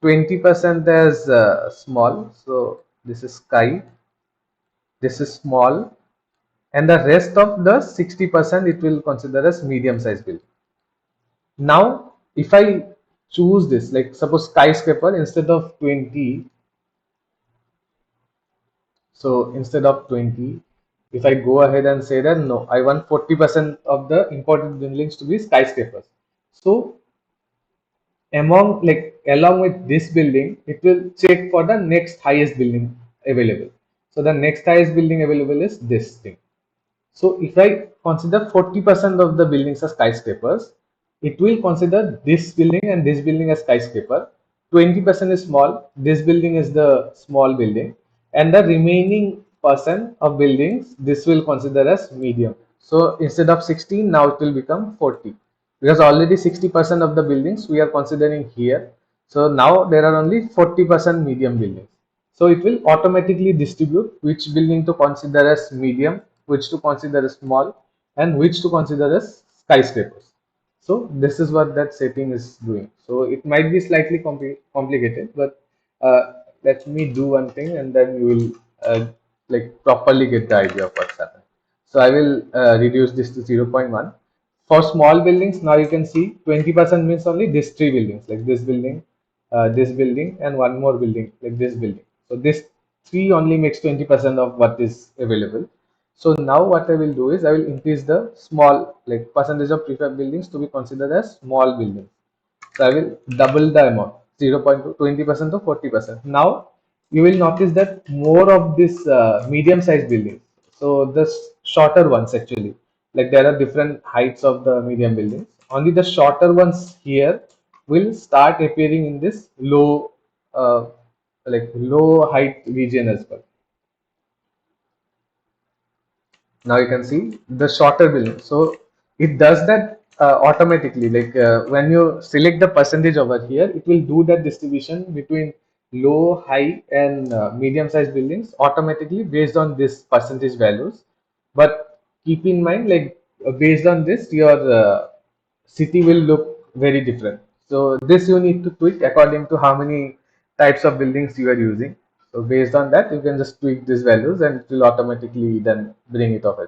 20% as small. So this is sky. This is small, and the rest of the 60% it will consider as medium size building. Now if I choose this, like suppose skyscraper instead of 20, so instead of 20, if I go ahead and say that no, I want 40% of the important buildings to be skyscrapers, so among like along with this building it will check for the next highest building available. So the next highest building available is this thing. So if I consider 40% of the buildings as skyscrapers, it will consider this building and this building as skyscraper. 20% is small, this building is the small building, and the remaining percent of buildings this will consider as medium. So instead of 16, now it will become 40 because already 60% of the buildings we are considering here. So now there are only 40% medium buildings. So it will automatically distribute which building to consider as medium, which to consider as small, and which to consider as skyscrapers. So this is what that setting is doing. So it might be slightly complicated, but let me do one thing, and then you will like properly get the idea of what's happening. So I will reduce this to 0.1. For small buildings, now you can see 20% means only these three buildings, like this building, and one more building, like this building. So this three only makes 20% of what is available. So now what I will do is I will increase the small like percentage of prefab buildings to be considered as small buildings. So I will double the amount 0.2 20% to 40%. Now you will notice that more of this medium sized buildings. So the shorter ones actually, like there are different heights of the medium buildings. Only the shorter ones here will start appearing in this low height region as well. Now you can see the shorter building. So it does that automatically, like when you select the percentage over here, it will do that distribution between low, high, and medium sized buildings automatically based on this percentage values. But keep in mind, like based on this your city will look very different. So this you need to tweak according to how many types of buildings you are using. So based on that, you can just tweak these values and it will automatically then bring it off.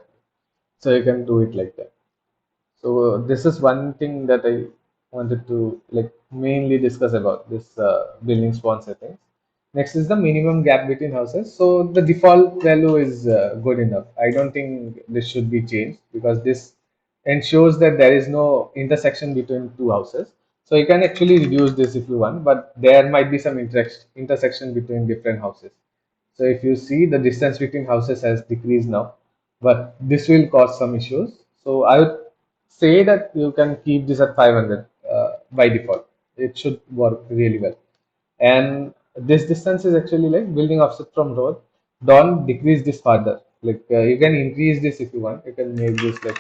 So you can do it like that. So this is one thing that I wanted to like mainly discuss about this building spawn settings. Next is the minimum gap between houses. So the default value is good enough. I don't think this should be changed because this ensures that there is no intersection between two houses. So you can actually reduce this if you want, but there might be some intersection between different houses. So if you see, the distance between houses has decreased now, but this will cause some issues. So I would say that you can keep this at 500 by default. It should work really well. And this distance is actually like building offset from road. Don't decrease this further. Like you can increase this if you want. You can make this like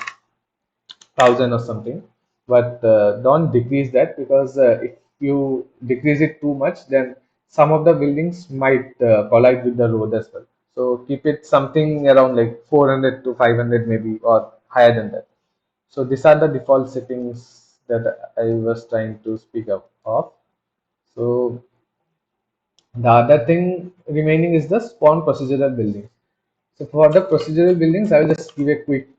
1,000 or something, but don't decrease that because if you decrease it too much, then some of the buildings might collide with the road as well. So keep it something around like 400 to 500 maybe, or higher than that. So these are the default settings that I was trying to speak of. So the other thing remaining is the spawn procedural buildings. So for the procedural buildings, I will just give a quick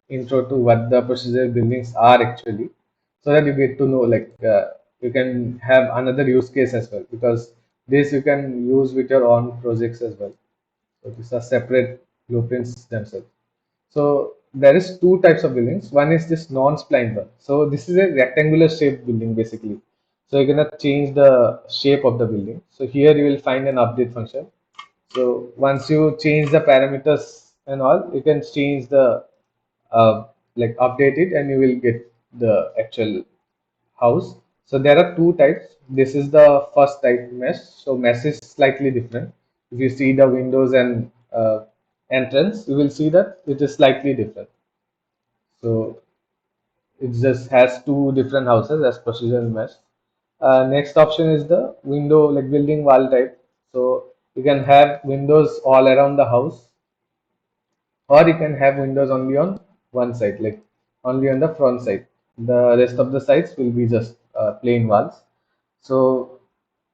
intro to what the procedural buildings are actually, so that you get to know like you can have another use case as well, because this you can use with your own projects as well. So these are separate blueprints themselves. So there is two types of buildings. One is this non-splined one. So this is a rectangular shaped building basically. So you're gonna change the shape of the building. So here you will find an update function. So once you change the parameters and all, you can change the uh, like update it and you will get the actual house. So there are two types. This is the first type, mesh. So mesh is slightly different. If you see the windows and entrance, you will see that it is slightly different. So it just has two different houses as procedural mesh. Next option is the window, like building wall type. So you can have windows all around the house, or you can have windows only on one side, like only on the front side. The rest of the sides will be just plain walls. So,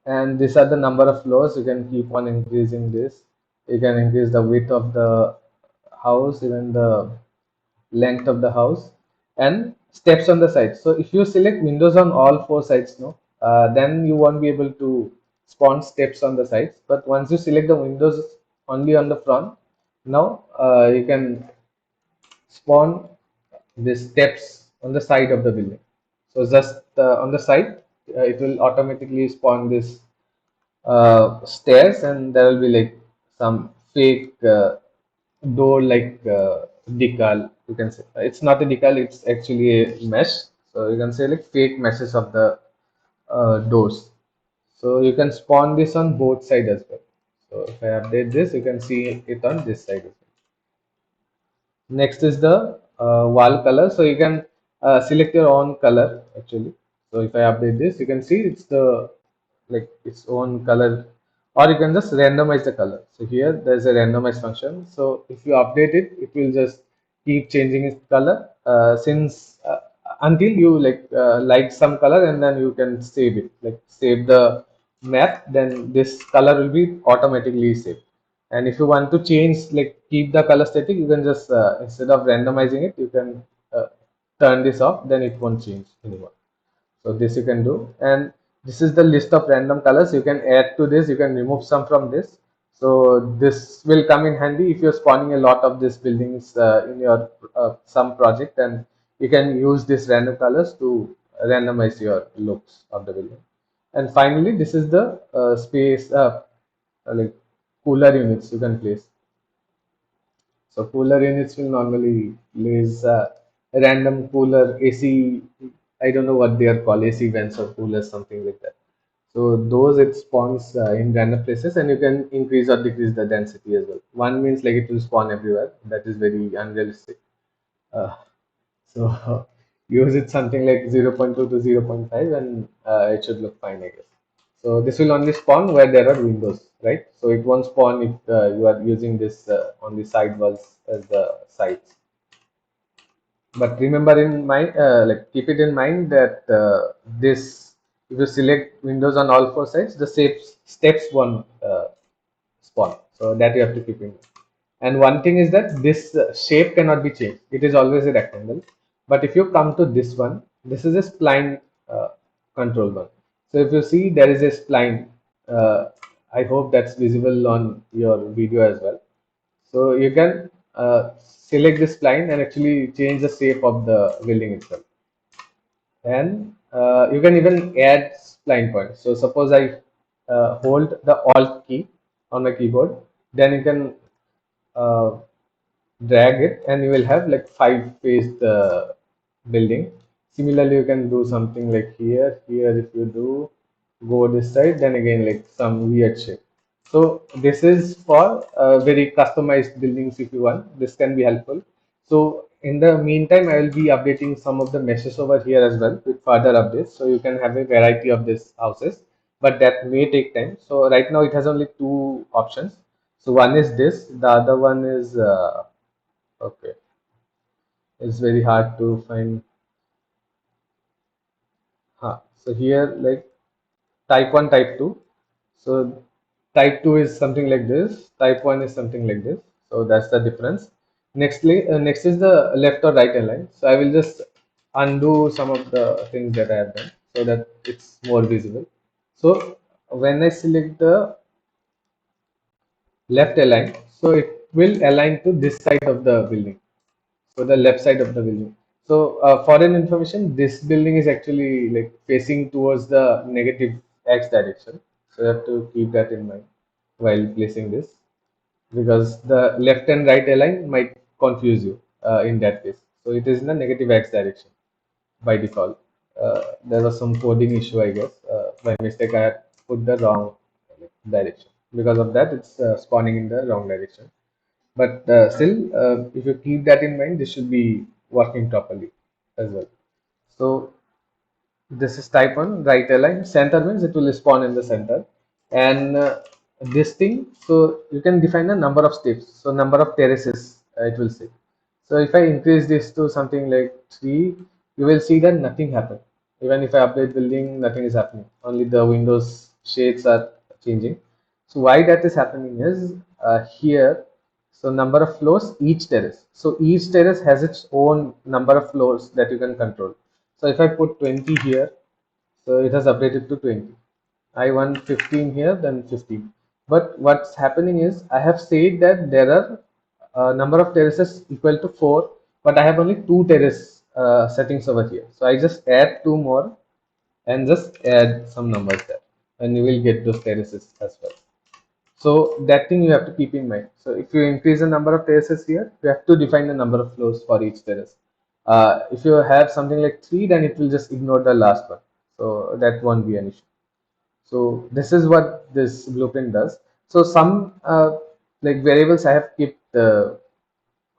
and these are the number of floors. You can keep on increasing this. You can increase the width of the house, even the length of the house, and steps on the sides. So if you select windows on all four sides, no, then you won't be able to spawn steps on the sides. But once you select the windows only on the front, now you can spawn the steps on the side of the building. So just on the side, it will automatically spawn this stairs, and there will be like some fake door like decal. You can say it's not a decal; it's actually a mesh. So you can say like fake meshes of the doors. So you can spawn this on both sides as well. So if I update this, you can see it on this side as well. Next is the wall color. So you can select your own color actually. So if I update this, you can see it's the like its own color, or you can just randomize the color. So here there's a randomize function. So if you update it, it will just keep changing its color since until you like some color, and then you can save it, like save the map. Then this color will be automatically saved. And if you want to change, like keep the color static, you can just instead of randomizing it, you can uh, turn this off, then it won't change anymore. So this you can do. And this is the list of random colors. You can add to this, you can remove some from this. So this will come in handy if you're spawning a lot of these buildings in your some project, and you can use these random colors to randomize your looks of the building. And finally, this is the space like cooler units you can place. So cooler units will normally place random cooler AC. I don't know what they are called, AC vents or coolers, something like that. So those it spawns in random places, and you can increase or decrease the density as well. One means like it will spawn everywhere. That is very unrealistic. Uh, so use it something like 0.2 to 0.5, and it should look fine, I guess. So this will only spawn where there are windows, right? So it won't spawn if you are using this on the side walls as the sides. But remember in mind, like keep it in mind that this, if you select windows on all four sides, the steps won't spawn. So that you have to keep in mind. And one thing is that this shape cannot be changed. It is always a rectangle. But if you come to this one, this is a spline control one. So if you see there is a spline, I hope that's visible on your video as well. So you can select this spline and actually change the shape of the building itself. And you can even add spline points. So suppose I hold the Alt key on my keyboard, then you can uh, drag it, and you will have like five faced building. Similarly, you can do something like here. Here, if you do go this side, then again like some weird shape. So this is for very customized buildings. If you want, this can be helpful. So in the meantime, I will be updating some of the meshes over here as well with further updates. So you can have a variety of these houses, but that may take time. So right now it has only two options. So one is this, the other one is okay. It's very hard to find. So here like type 1, type 2. So type 2 is something like this. Type 1 is something like this. So that's the difference. Next is the left or right align. So I will just undo some of the things that I have done so that it's more visible. So when I select the left align, so it will align to this side of the building. So the left side of the building. So for an information, this building is actually like facing towards the negative x direction. So you have to keep that in mind while placing this, because the left and right align might confuse you in that case. So it is in the negative x direction by default. There was some coding issue, I guess. By mistake, I had put the wrong direction. Because of that, it's spawning in the wrong direction. But still, if you keep that in mind, this should be working properly as well. So this is type 1 right align. Center means it will spawn in the center. And this thing, so you can define the number of steps. So number of terraces, it will say. So if I increase this to something like 3, you will see that nothing happened. Even if I update building, nothing is happening. Only the windows shades are changing. So why that is happening is here, so number of floors each terrace. So each terrace has its own number of floors that you can control. So if I put 20 here, so it has updated to 20. I want 15 here, then 15. But what's happening is I have said that there are number of terraces equal to 4, but I have only 2 terrace settings over here. So I just add 2 more and just add some numbers there, and you will get those terraces as well. So that thing you have to keep in mind. So if you increase the number of terraces here, you have to define the number of floors for each terrace. If you have something like 3, then it will just ignore the last one. So that won't be an issue. So this is what this blueprint does. So some like variables I have kept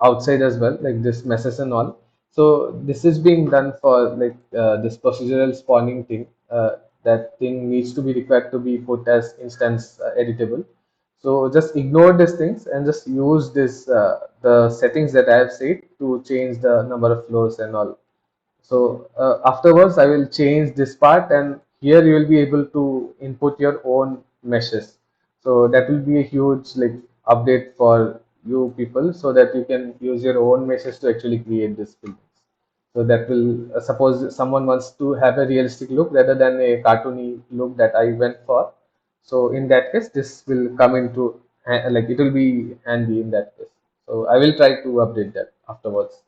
outside as well, like this meshes and all. So this is being done for like this procedural spawning thing. That thing needs to be required to be put as instance editable. So just ignore these things and just use this the settings that I have set to change the number of floors and all. So afterwards, I will change this part, and here you will be able to input your own meshes. So that will be a huge like update for you people, so that you can use your own meshes to actually create this buildings. So that will suppose someone wants to have a realistic look rather than a cartoony look that I went for. So in that case, this will come into like it will be handy in that case. So I will try to update that afterwards.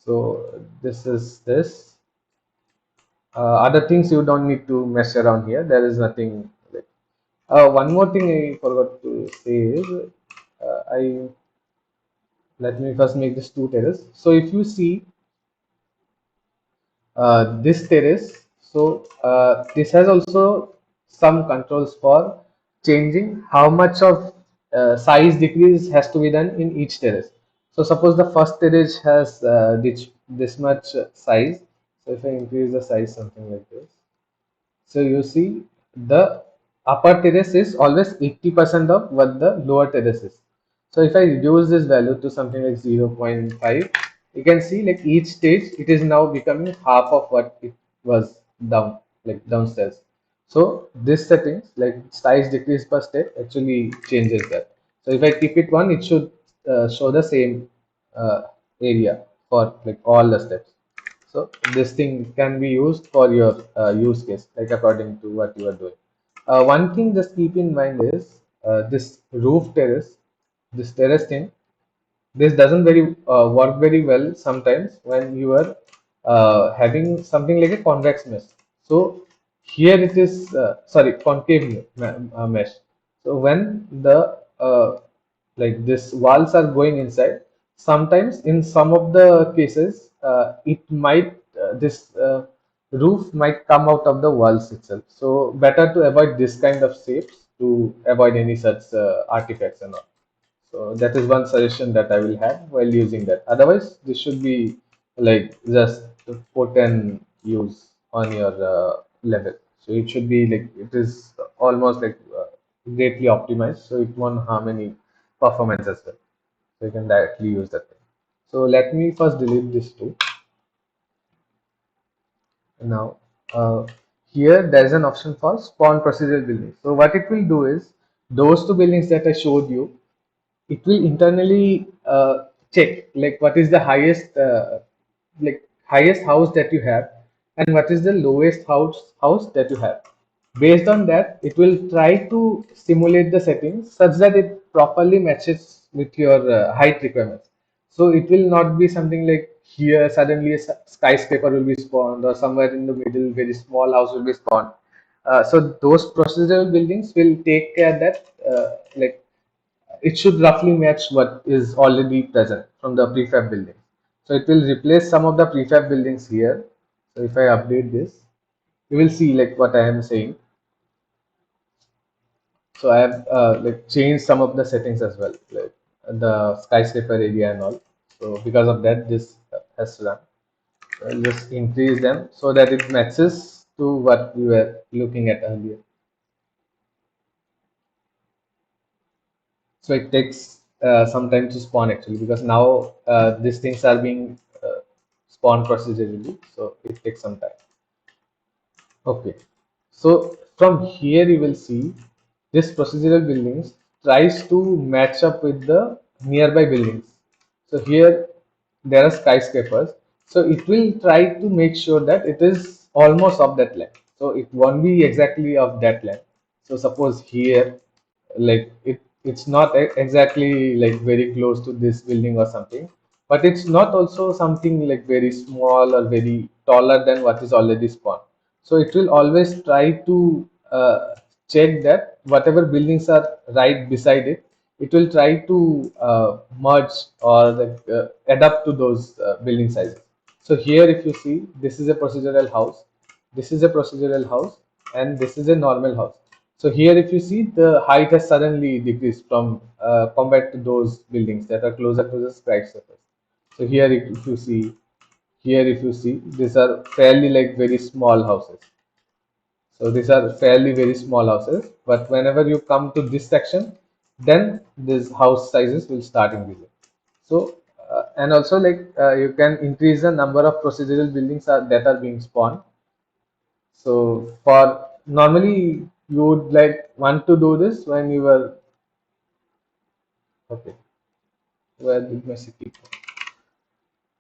So this is this. Other things you don't need to mess around here. There is nothing like. One more thing I forgot to say is, I let me first make this two terrace. So if you see this terrace, so this has also some controls for changing how much of size decrease has to be done in each terrace. So suppose the first terrace has this much size. So if I increase the size something like this, so you see the upper terrace is always 80% of what the lower terrace is. So if I reduce this value to something like 0.5, you can see like each stage it is now becoming half of what it was down, like downstairs. So this settings like size decrease per step actually changes that. So if I keep it 1, it should show the same uh, area for like all the steps. So this thing can be used for your use case, like according to what you are doing. One thing just keep in mind is this roof terrace, this terrace thing. This doesn't very work very well sometimes when you are having something like a convex mesh. So here it is, sorry, concave mesh. So when the like this walls are going inside, sometimes in some of the cases it might this roof might come out of the walls itself. So better to avoid this kind of shapes to avoid any such artifacts and all. So that is one suggestion that I will have while using that. Otherwise, this should be like just put and use on your level. So it should be like it is almost like greatly optimized, so it won't harm any performance as well. So you can directly use that thing. So let me first delete this too. Now, here there is an option for spawn procedural buildings. So what it will do is those two buildings that I showed you, it will internally check like what is the highest like highest house that you have and what is the lowest house that you have. Based on that, it will try to simulate the settings such that it properly matches with your height requirements. So it will not be something like here suddenly a skyscraper will be spawned, or somewhere in the middle very small house will be spawned. So those procedural buildings will take care that like it should roughly match what is already present from the prefab building. So it will replace some of the prefab buildings here. So if I update this, you will see like what I am saying. So I have like changed some of the settings as well, like the skyscraper area and all. So because of that, this has run. I'll just increase them so that it matches to what we were looking at earlier. So it takes some time to spawn actually, because now these things are being spawned procedurally, so it takes some time. Okay, so from here you will see this procedural buildings tries to match up with the nearby buildings. So here there are skyscrapers, so it will try to make sure that it is almost of that length. So it won't be exactly of that length. So suppose here, like it's not exactly like very close to this building or something, but it's not also something like very small or very taller than what is already spawned. So it will always try to check that whatever buildings are right beside it, it will try to merge or like, adapt to those building sizes. So here if you see, this is a procedural house, this is a procedural house, and this is a normal house. So here if you see, the height has suddenly decreased from compared to those buildings that are closer to the skyscrapers. So here if you see, here if you see, these are fairly like very small houses. So these are fairly very small houses, but whenever you come to this section, then these house sizes will start increasing. So and also like you can increase the number of procedural buildings that are being spawned. So for normally you would like want to do this when you were okay. Where did my city go?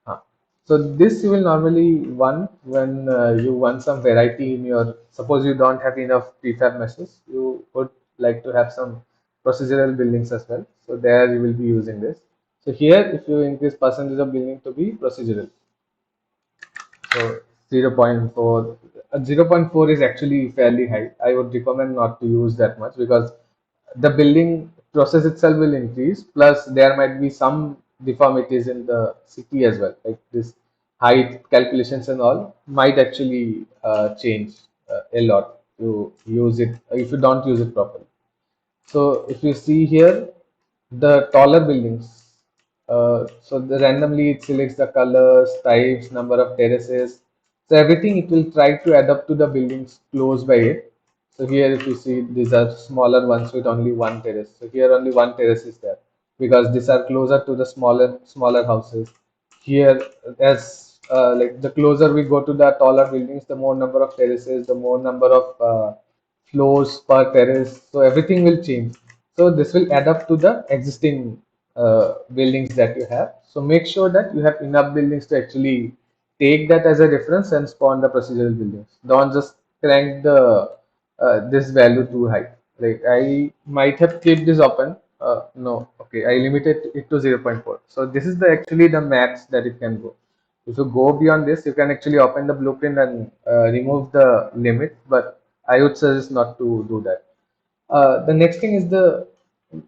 Huh. So this you will normally want when you want some variety in your. Suppose you don't have enough prefab meshes, you would like to have some procedural buildings as well. So there you will be using this. So here, if you increase percentage of building to be procedural, so 0.4, 0.4 is actually fairly high. I would recommend not to use that much because the building process itself will increase. Plus, there might be some deformities in the city as well, like this height calculations and all might actually change a lot to use it if you don't use it properly. So if you see here, the taller buildings, so randomly it selects the colors, types, number of terraces. So everything it will try to adapt to the buildings close by it. So here if you see, these are smaller ones with only one terrace. So here only one terrace is there because these are closer to the smaller houses. Here, as like the closer we go to the taller buildings, the more number of terraces, the more number of floors per terrace. So everything will change. So this will add up to the existing buildings that you have. So make sure that you have enough buildings to actually take that as a reference and spawn the procedural buildings. Don't just crank the this value too high. Like I might have kept this open. No, okay, I limited it to 0.4. So this is the actually the max that it can go. If you go beyond this, you can actually open the blueprint and remove the limit, but I would suggest not to do that. The next thing is the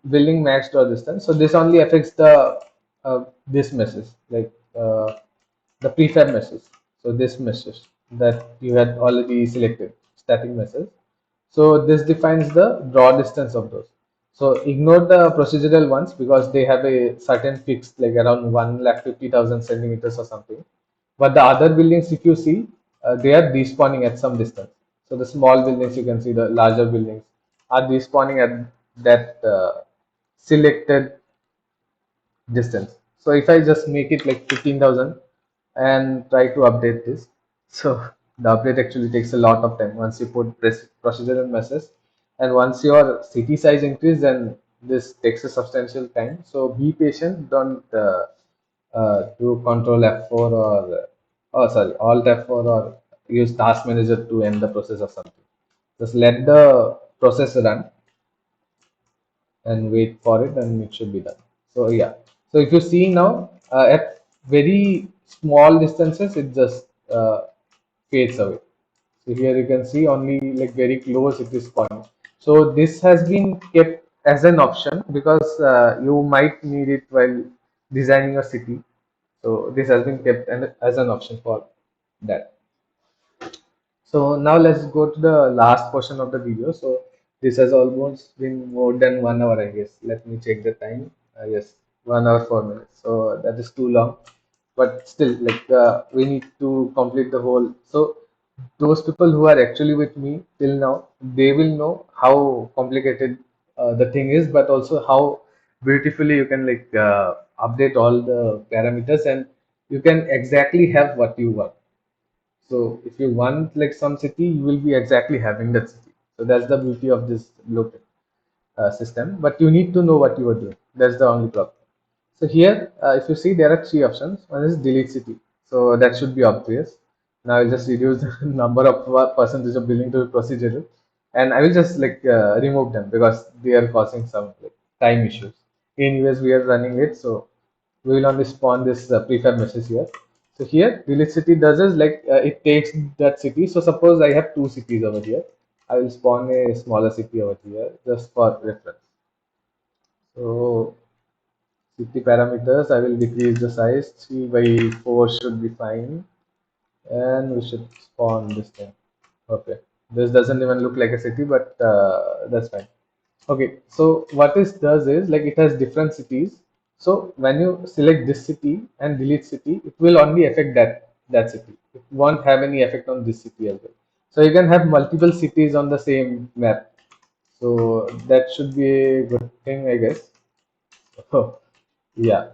building max draw distance. So this only affects the this message, like the prefab message. So this message that you had already selected, static message. So this defines the draw distance of those. So ignore the procedural ones because they have a certain fixed, like around 1,50,000 centimeters or something. But the other buildings, if you see, they are despawning at some distance. So the small buildings, you can see the larger buildings are despawning at that selected distance. So if I just make it like 15,000 and try to update this, so the update actually takes a lot of time once you put procedural messages, and once your city size increase, then this takes a substantial time. So be patient. Don't do Control F4 or oh sorry Alt F4 or use Task Manager to end the process or something. Just let the process run and wait for it, and it should be done. So yeah, so if you see now at very small distances, it just fades away. So here you can see only like very close at this point. So this has been kept as an option because you might need it while designing a city. So this has been kept as an option for that. So now let's go to the last portion of the video. So this has almost been more than 1 hour, I guess. Let me check the time. Yes, 1 hour 4 minutes. So that is too long, but still, like we need to complete the whole. So those people who are actually with me till now, they will know how complicated the thing is, but also how beautifully you can like update all the parameters, and you can exactly have what you want. So if you want like some city, you will be exactly having that city. So that's the beauty of this blueprint system. But you need to know what you are doing. That's the only problem. So here, if you see, there are three options. One is delete city. So that should be obvious. Now I'll just reduce the number of percentage of billing to procedural, and I will just like remove them because they are causing some like, time issues. Anyways, we are running it, so we will only spawn this prefab message here. So here, delete city does is like it takes that city. So suppose I have two cities over here. I will spawn a smaller city over here just for reference. So city parameters, I will decrease the size. 3 by 4 should be fine. And we should spawn this thing. Okay. This doesn't even look like a city, but that's fine. Okay, so what this does is like it has different cities. So when you select this city and delete city, it will only affect that city. It won't have any effect on this city as well. So you can have multiple cities on the same map. So that should be a good thing, I guess. Oh, yeah.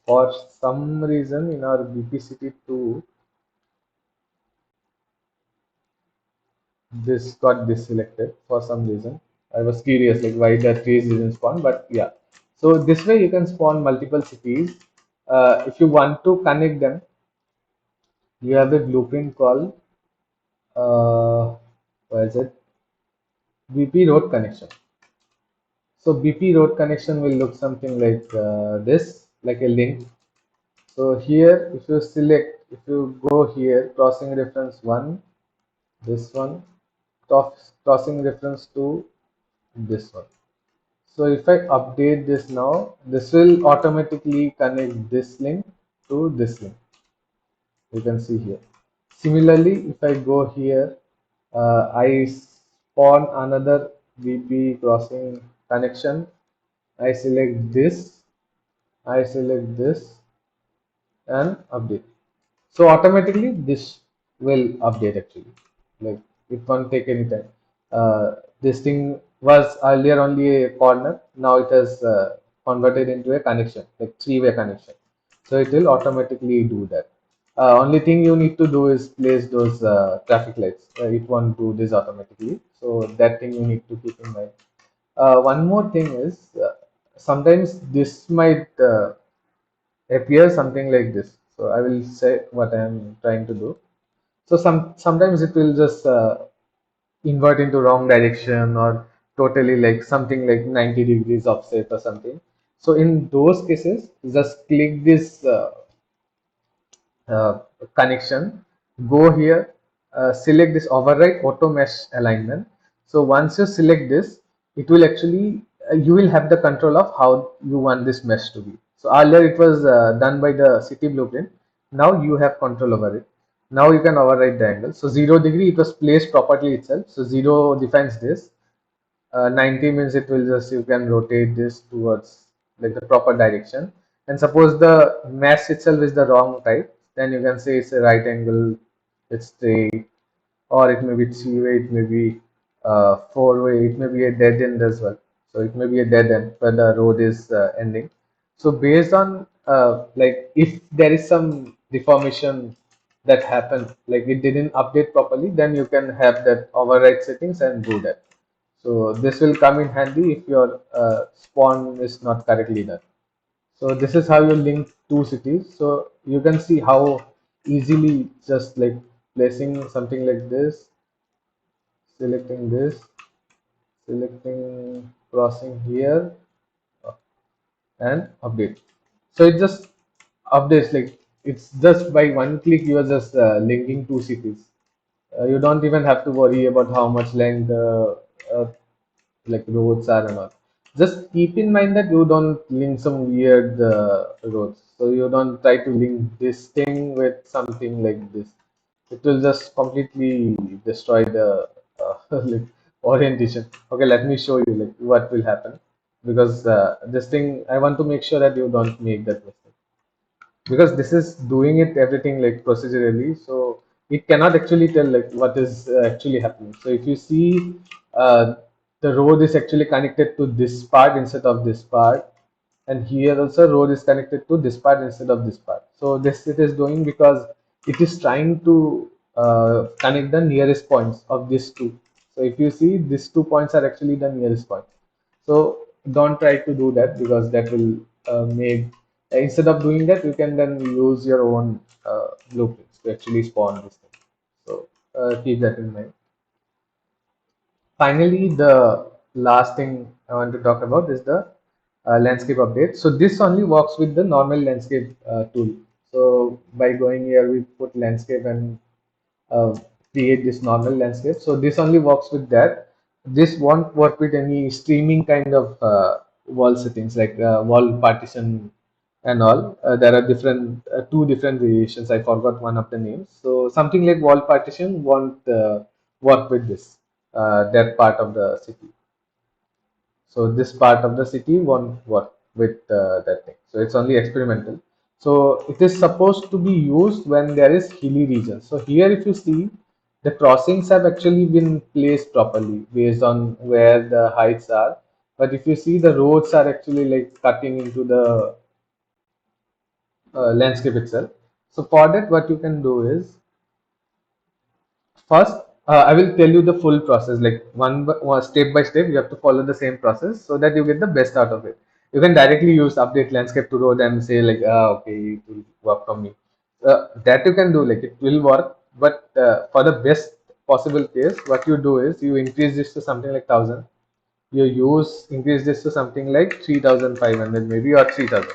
For some reason in our BP city 2, this got deselected for some reason. I was curious like why the trees didn't spawn, but yeah. So this way you can spawn multiple cities. If you want to connect them, you have a blueprint called what is it? BP road connection. So BP road connection will look something like this, like a link. So here, if you select, if you go here, crossing reference one, this one, crossing reference two, this one. So if I update this now, this will automatically connect this link to this link. You can see here. Similarly, if I go here, I spawn another VP crossing connection. I select this, I select this and update. So automatically this will update actually. Like it won't take any time. This thing was earlier only a corner. Now it has converted into a connection, like three-way connection. So it will automatically do that. Only thing you need to do is place those traffic lights. It won't do this automatically. So that thing you need to keep in mind. One more thing is sometimes this might appear something like this. So I will say what I am trying to do. So sometimes it will just invert into wrong direction or totally like something like 90 degrees offset or something. So in those cases, just click this uh, connection, go here, select this override auto mesh alignment. So once you select this, it will actually you will have the control of how you want this mesh to be. So earlier it was done by the city blueprint. Now you have control over it. Now you can override the angle. So 0 degree it was placed properly itself. So 0 defines this. 90 means it will just you can rotate this towards like the proper direction, and suppose the mesh itself is the wrong type, then you can say it's a right angle, it's straight, or it may be three-way, it may be four-way, it may be a dead end as well. So it may be a dead end where the road is ending. So based on like if there is some deformation that happened, like it didn't update properly, then you can have that override settings and do that. So this will come in handy if your spawn is not correctly done. So this is how you link two cities. So you can see how easily just like placing something like this, selecting this, selecting crossing here and update. So it just updates like it's just by one click you are just linking two cities. You don't even have to worry about how much length like roads are and all. Just keep in mind that you don't link some weird roads. So you don't try to link this thing with something like this. It will just completely destroy the like orientation. Okay, let me show you like what will happen, because this thing I want to make sure that you don't make that mistake, because this is doing it everything like procedurally, so it cannot actually tell like what is actually happening. So if you see, uh, the road is actually connected to this part instead of this part, and here also road is connected to this part instead of this part. So this it is doing because it is trying to connect the nearest points of these two. So if you see, these 2 points are actually the nearest point. So don't try to do that, because that will make, instead of doing that, you can then use your own blueprints to actually spawn this thing. So keep that in mind. Finally, the last thing I want to talk about is the landscape update. So this only works with the normal landscape tool. So by going here, we put landscape and uh, create this normal landscape. So this only works with that. This won't work with any streaming kind of wall settings, like wall partition and all. There are two different variations. I forgot one of the names. So something like wall partition won't work with this that part of the city. So this part of the city won't work with that thing. So it's only experimental. So it is supposed to be used when there is hilly region. So here, if you see, the crossings have actually been placed properly based on where the heights are. But if you see, the roads are actually like cutting into the landscape itself. So for that, what you can do is, first, I will tell you the full process, like one step by step. You have to follow the same process so that you get the best out of it. You can directly use update landscape to road and say like, okay, it will work for me. That you can do, like it will work. But for the best possible case, what you do is you increase this to something like 1,000. You use increase this to something like 3,500 maybe, or 3,000.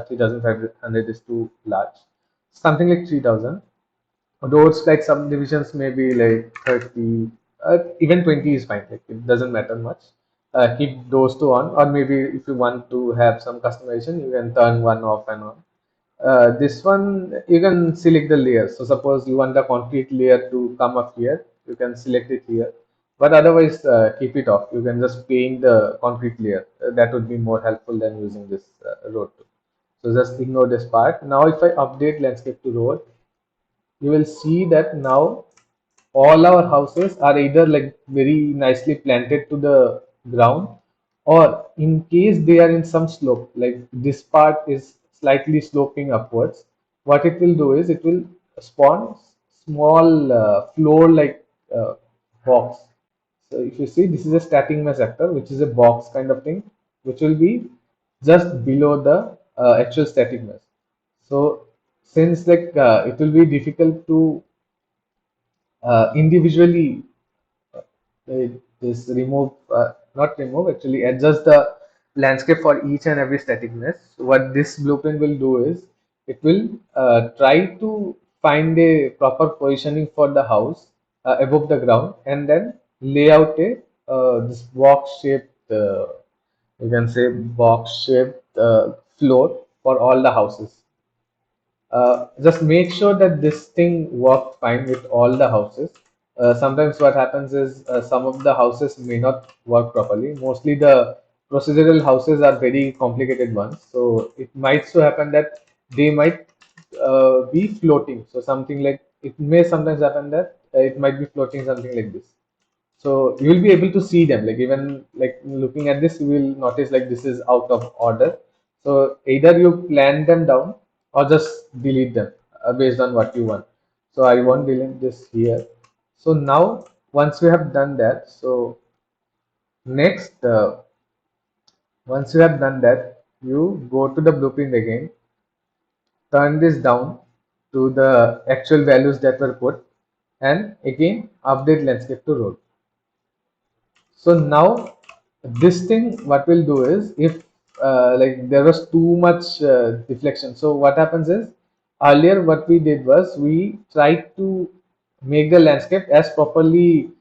3,500 is too large. Something like 3,000. Roads like subdivisions maybe like 30, even 20 is fine. Like it doesn't matter much. Keep those two on, or maybe if you want to have some customization, you can turn one off and on. This one you can select the layer. So suppose you want the concrete layer to come up here, you can select it here. But otherwise, keep it off. You can just paint the concrete layer. That would be more helpful than using this road tool. So just ignore this part. Now, if I update landscape to road, you will see that now all our houses are either like very nicely planted to the ground, or in case they are in some slope, like this part is slightly sloping upwards, what it will do is it will spawn small floor like box. So if you see, this is a static mesh actor, which is a box kind of thing, which will be just below the actual static mesh. So since like it will be difficult to individually this remove, not remove, actually adjust the landscape for each and every staticness. What this blueprint will do is it will try to find a proper positioning for the house above the ground, and then lay out a this box shaped, you can say box shaped floor for all the houses. Just make sure that this thing works fine with all the houses. Sometimes what happens is some of the houses may not work properly. Mostly the procedural houses are very complicated ones, so it might so happen that they might be floating. So something like, it may sometimes happen that it might be floating something like this. So you will be able to see them, like even like looking at this, you will notice like this is out of order. So either you plan them down or just delete them based on what you want. So I won't delete this here. So now once you have done that, so next, once you have done that, you go to the blueprint again, turn this down to the actual values that were put, and again update landscape to road. So now this thing, what we'll do is, if like there was too much deflection, so what happens is, earlier what we did was we tried to make the landscape as properly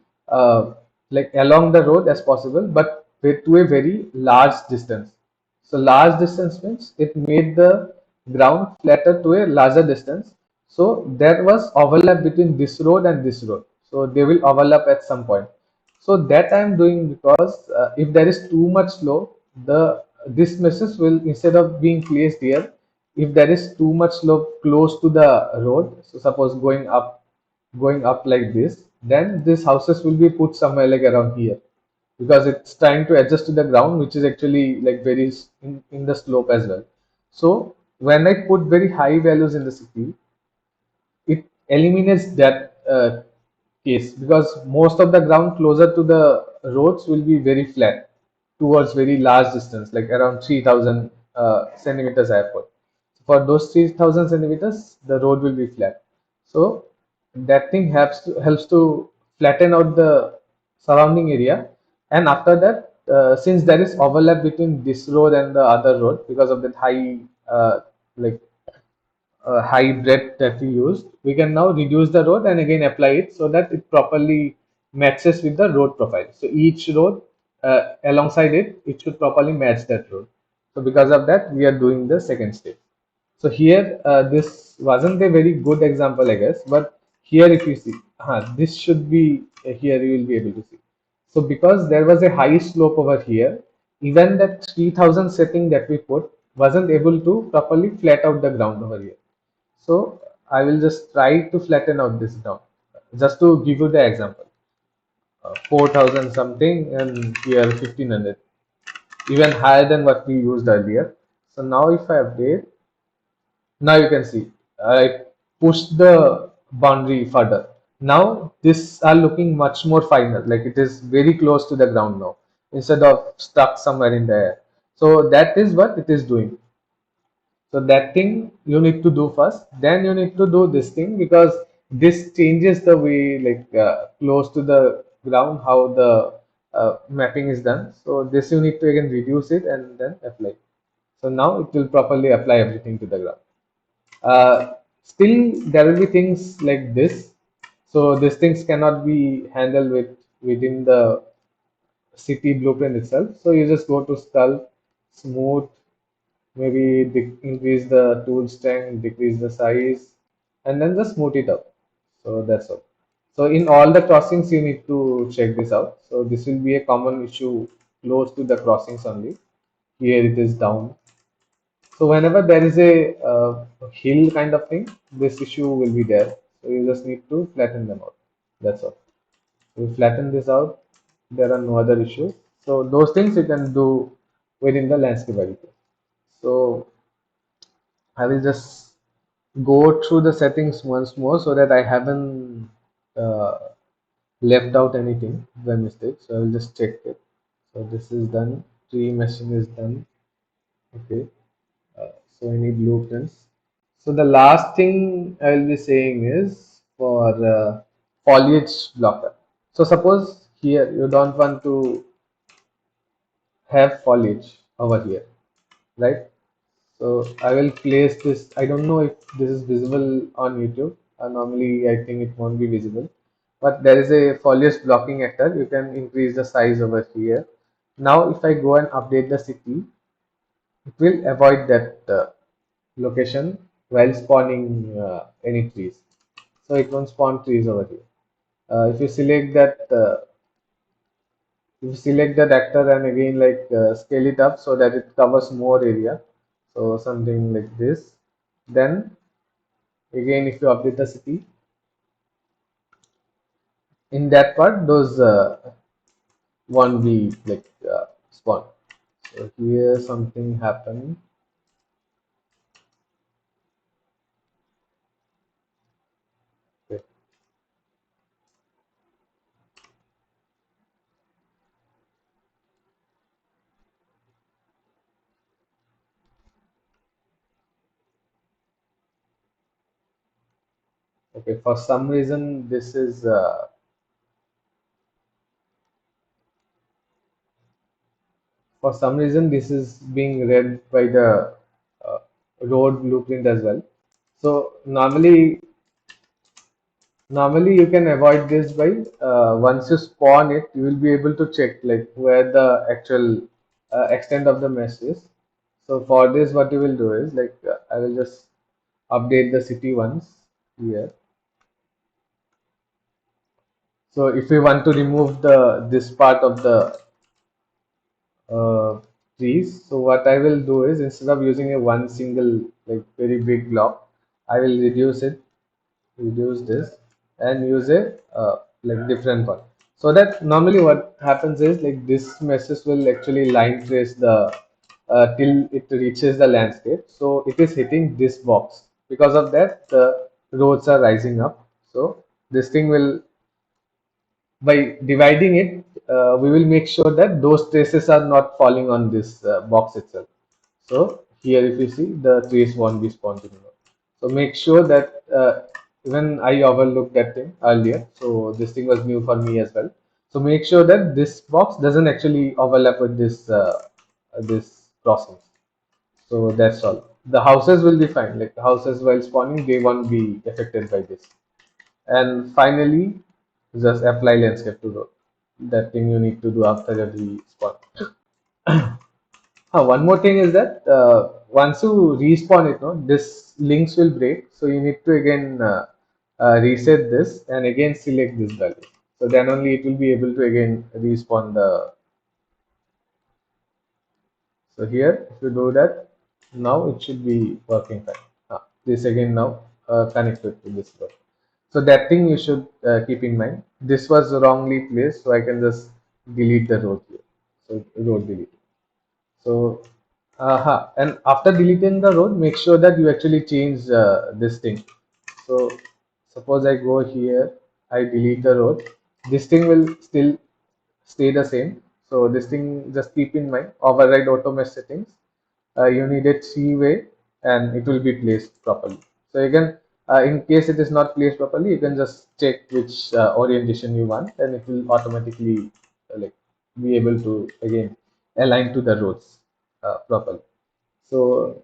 like along the road as possible, but to a very large distance. So large distance means it made the ground flatter to a larger distance. So there was overlap between this road and this road. So they will overlap at some point. So that I am doing because if there is too much slope, the this message will, instead of being placed here, if there is too much slope close to the road, so suppose going up like this, then these houses will be put somewhere like around here, because it's trying to adjust to the ground, which is actually like very in the slope as well. So when I put very high values in the city, it eliminates that case, because most of the ground closer to the roads will be very flat towards very large distance, like around 3000 centimeters I have put. For those 3000 centimeters, the road will be flat. So that thing helps to flatten out the surrounding area. And after that, since there is overlap between this road and the other road because of that high like high breadth that we used, we can now reduce the road and again apply it so that it properly matches with the road profile. So each road alongside it, it should properly match that road. So because of that, we are doing the second step. So here, this wasn't a very good example, I guess, but here if you see, this should be here you will be able to see. So because there was a high slope over here, even that 3000 setting that we put wasn't able to properly flat out the ground over here. So I will just try to flatten out this down, just to give you the example. 4000 something and here 1500, even higher than what we used earlier. So now if I update, now you can see I pushed the boundary further. Now this are looking much more final, like it is very close to the ground now instead of stuck somewhere in the air. So that is what it is doing. So that thing you need to do first, then you need to do this thing, because this changes the way, like close to the ground, how the mapping is done. So this you need to again reduce it and then apply. So now it will properly apply everything to the ground. Still, there will be things like this. So these things cannot be handled within the city blueprint itself. So you just go to sculpt, smooth, maybe increase the tool strength, decrease the size, and then just smooth it up. So that's all. So in all the crossings, you need to check this out. So this will be a common issue close to the crossings only. Here it is down. So whenever there is a hill kind of thing, this issue will be there. So you just need to flatten them out. That's all. You flatten this out. There are no other issues. So those things you can do within the landscape editor. So I will just go through the settings once more so that I haven't uh, left out anything by mistake. So I will just check it. So this is done. Tree meshing is done. Okay. So any blueprints. So the last thing I will be saying is for foliage blocker. So suppose here you don't want to have foliage over here, right? So I will place this. I don't know if this is visible on YouTube. Normally, I think it won't be visible, but there is a foliage blocking actor. You can increase the size over here. Now, if I go and update the city, it will avoid that location while spawning any trees. So it won't spawn trees over here. If you select that actor and again like scale it up so that it covers more area, so something like this, then again if you update the city, in that part those won't be like spawn. So here something happened. Okay. Okay, for some reason this is being read by the uh, road blueprint as well. So normally Normally you can avoid this by once you spawn it, you will be able to check like where the actual extent of the mesh is. So for this, what you will do is like I will just update the city once here. So if we want to remove the this part of the uh, trees, so what I will do is instead of using a one single like very big block, I will reduce this and use a like different one, so that normally what happens is like this message will actually line trace the till it reaches the landscape, so it is hitting this box. Because of that the roads are rising up, so this thing will, by dividing it, we will make sure that those traces are not falling on this box itself. So here if you see, the trace won't be spawned anymore. So make sure that even I overlooked that thing earlier, so this thing was new for me as well. So make sure that this box doesn't actually overlap with this crossing. So that's all. The houses will be fine. Like the houses while spawning, they won't be affected by this. And finally, just apply landscape to road. That thing you need to do after every spawn. One more thing is that once you respawn it, no, this links will break. So you need to again reset this and again select this value. So then only it will be able to again respawn the. So here, if you do that, now it should be working fine. This again now connected to this road. So that thing you should keep in mind. This was wrongly placed, so I can just delete the road here. So road delete. So, and after deleting the road, make sure that you actually change this thing. So, suppose I go here, I delete the road. This thing will still stay the same. So, this thing just keep in mind. Override auto mesh settings. You need a three-way, and it will be placed properly. So, you can, in case it is not placed properly, you can just check which orientation you want, and it will automatically like be able to again align to the roads properly. So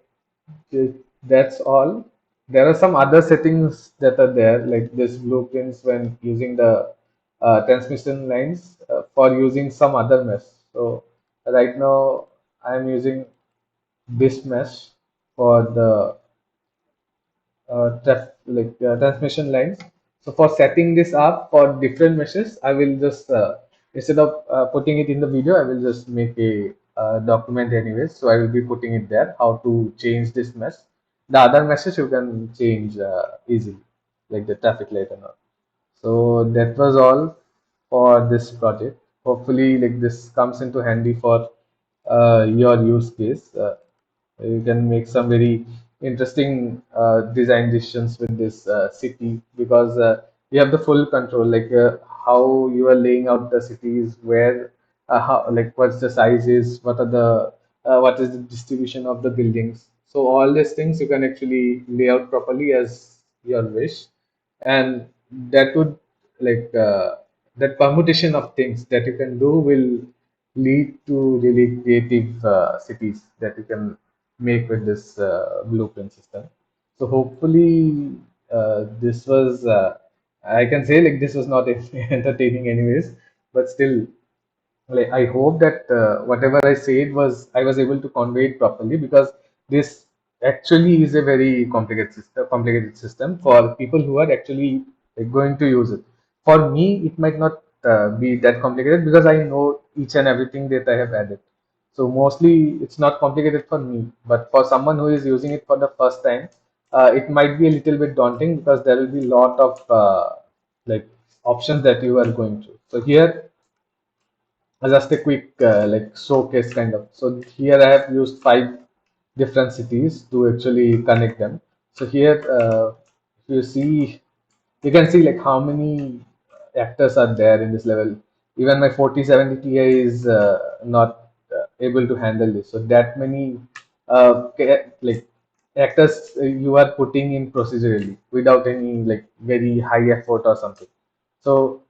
that's all. There are some other settings that are there, like this blueprints when using the transmission lines for using some other mesh. So right now I'm using this mesh for the transmission lines. So for setting this up for different meshes, I will just instead of putting it in the video, I will just make a document anyways. So I will be putting it there how to change this mesh. The other meshes you can change easily, like the traffic light and all. So that was all for this project. Hopefully, like this comes into handy for your use case. You can make some very interesting design decisions with this city, because you have the full control, like how you are laying out the cities, where how, like what's the sizes, what is the distribution of the buildings. So all these things you can actually lay out properly as your wish, and that would like that permutation of things that you can do will lead to really creative cities that you can make with this blueprint system. So hopefully this was I can say like this was not entertaining anyways, but still like I hope that whatever I said was I was able to convey it properly, because this actually is a very complicated system for people who are actually like, going to use it. For me, it might not be that complicated because I know each and everything that I have added. So mostly it's not complicated for me, but for someone who is using it for the first time, it might be a little bit daunting because there will be a lot of like options that you are going to. So here just a quick like showcase kind of. So here I have used 5 different cities to actually connect them. So here if you see, you can see like how many actors are there in this level. Even my 4070 Ti is not able to handle this. So that many like actors you are putting in procedurally without any like very high effort or something. So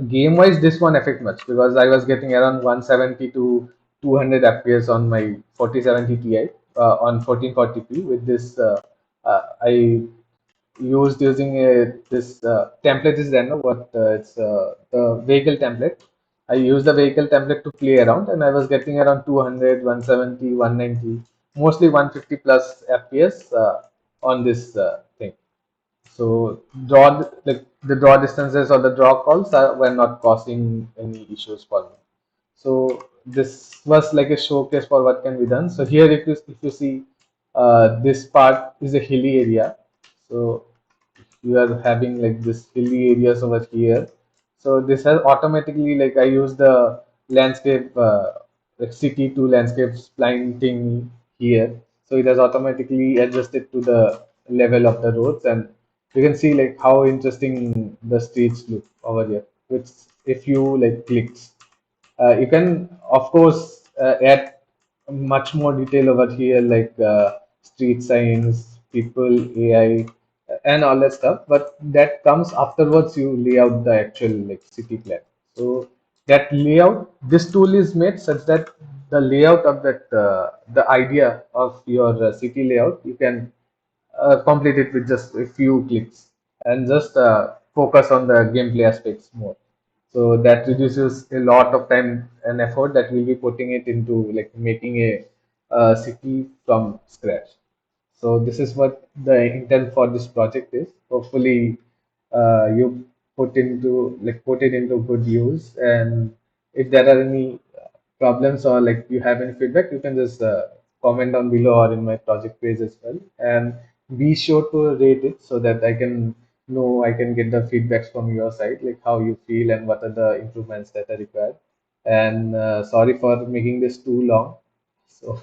game wise, this one affect much because I was getting around 170 to 200 FPS on my 4070 Ti on 1440p. With this, I used using this template is there, no? What it's the vehicle template. I used the vehicle template to play around, and I was getting around 200, 170, 190, mostly 150 plus FPS on this thing. So like the draw distances or the draw calls were not causing any issues for me. So this was like a showcase for what can be done. So here, if you see, this part is a hilly area. So you are having like this hilly areas over here. So this has automatically, like I use the landscape like city to landscape spline thing here. So it has automatically adjusted to the level of the roads, and you can see like how interesting the streets look over here. Which if you like clicks, you can of course add much more detail over here, like street signs, people, AI, and all that stuff. But that comes afterwards. You lay out the actual like city plan. So that layout, this tool is made such that the layout of that, the idea of your city layout, you can complete it with just a few clicks and just focus on the gameplay aspects more. So that reduces a lot of time and effort that we'll be putting it into like making a city from scratch. So this is what the intent for this project is. Hopefully, you put it into good use. And if there are any problems or like you have any feedback, you can just comment down below or in my project page as well. And be sure to rate it so that I can know, I can get the feedbacks from your side, like how you feel and what are the improvements that are required. And sorry for making this too long. So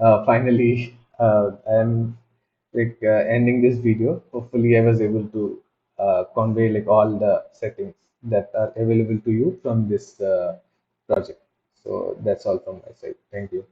finally, I'm like ending this video. Hopefully, I was able to convey like all the settings that are available to you from this project. So that's all from my side. Thank you.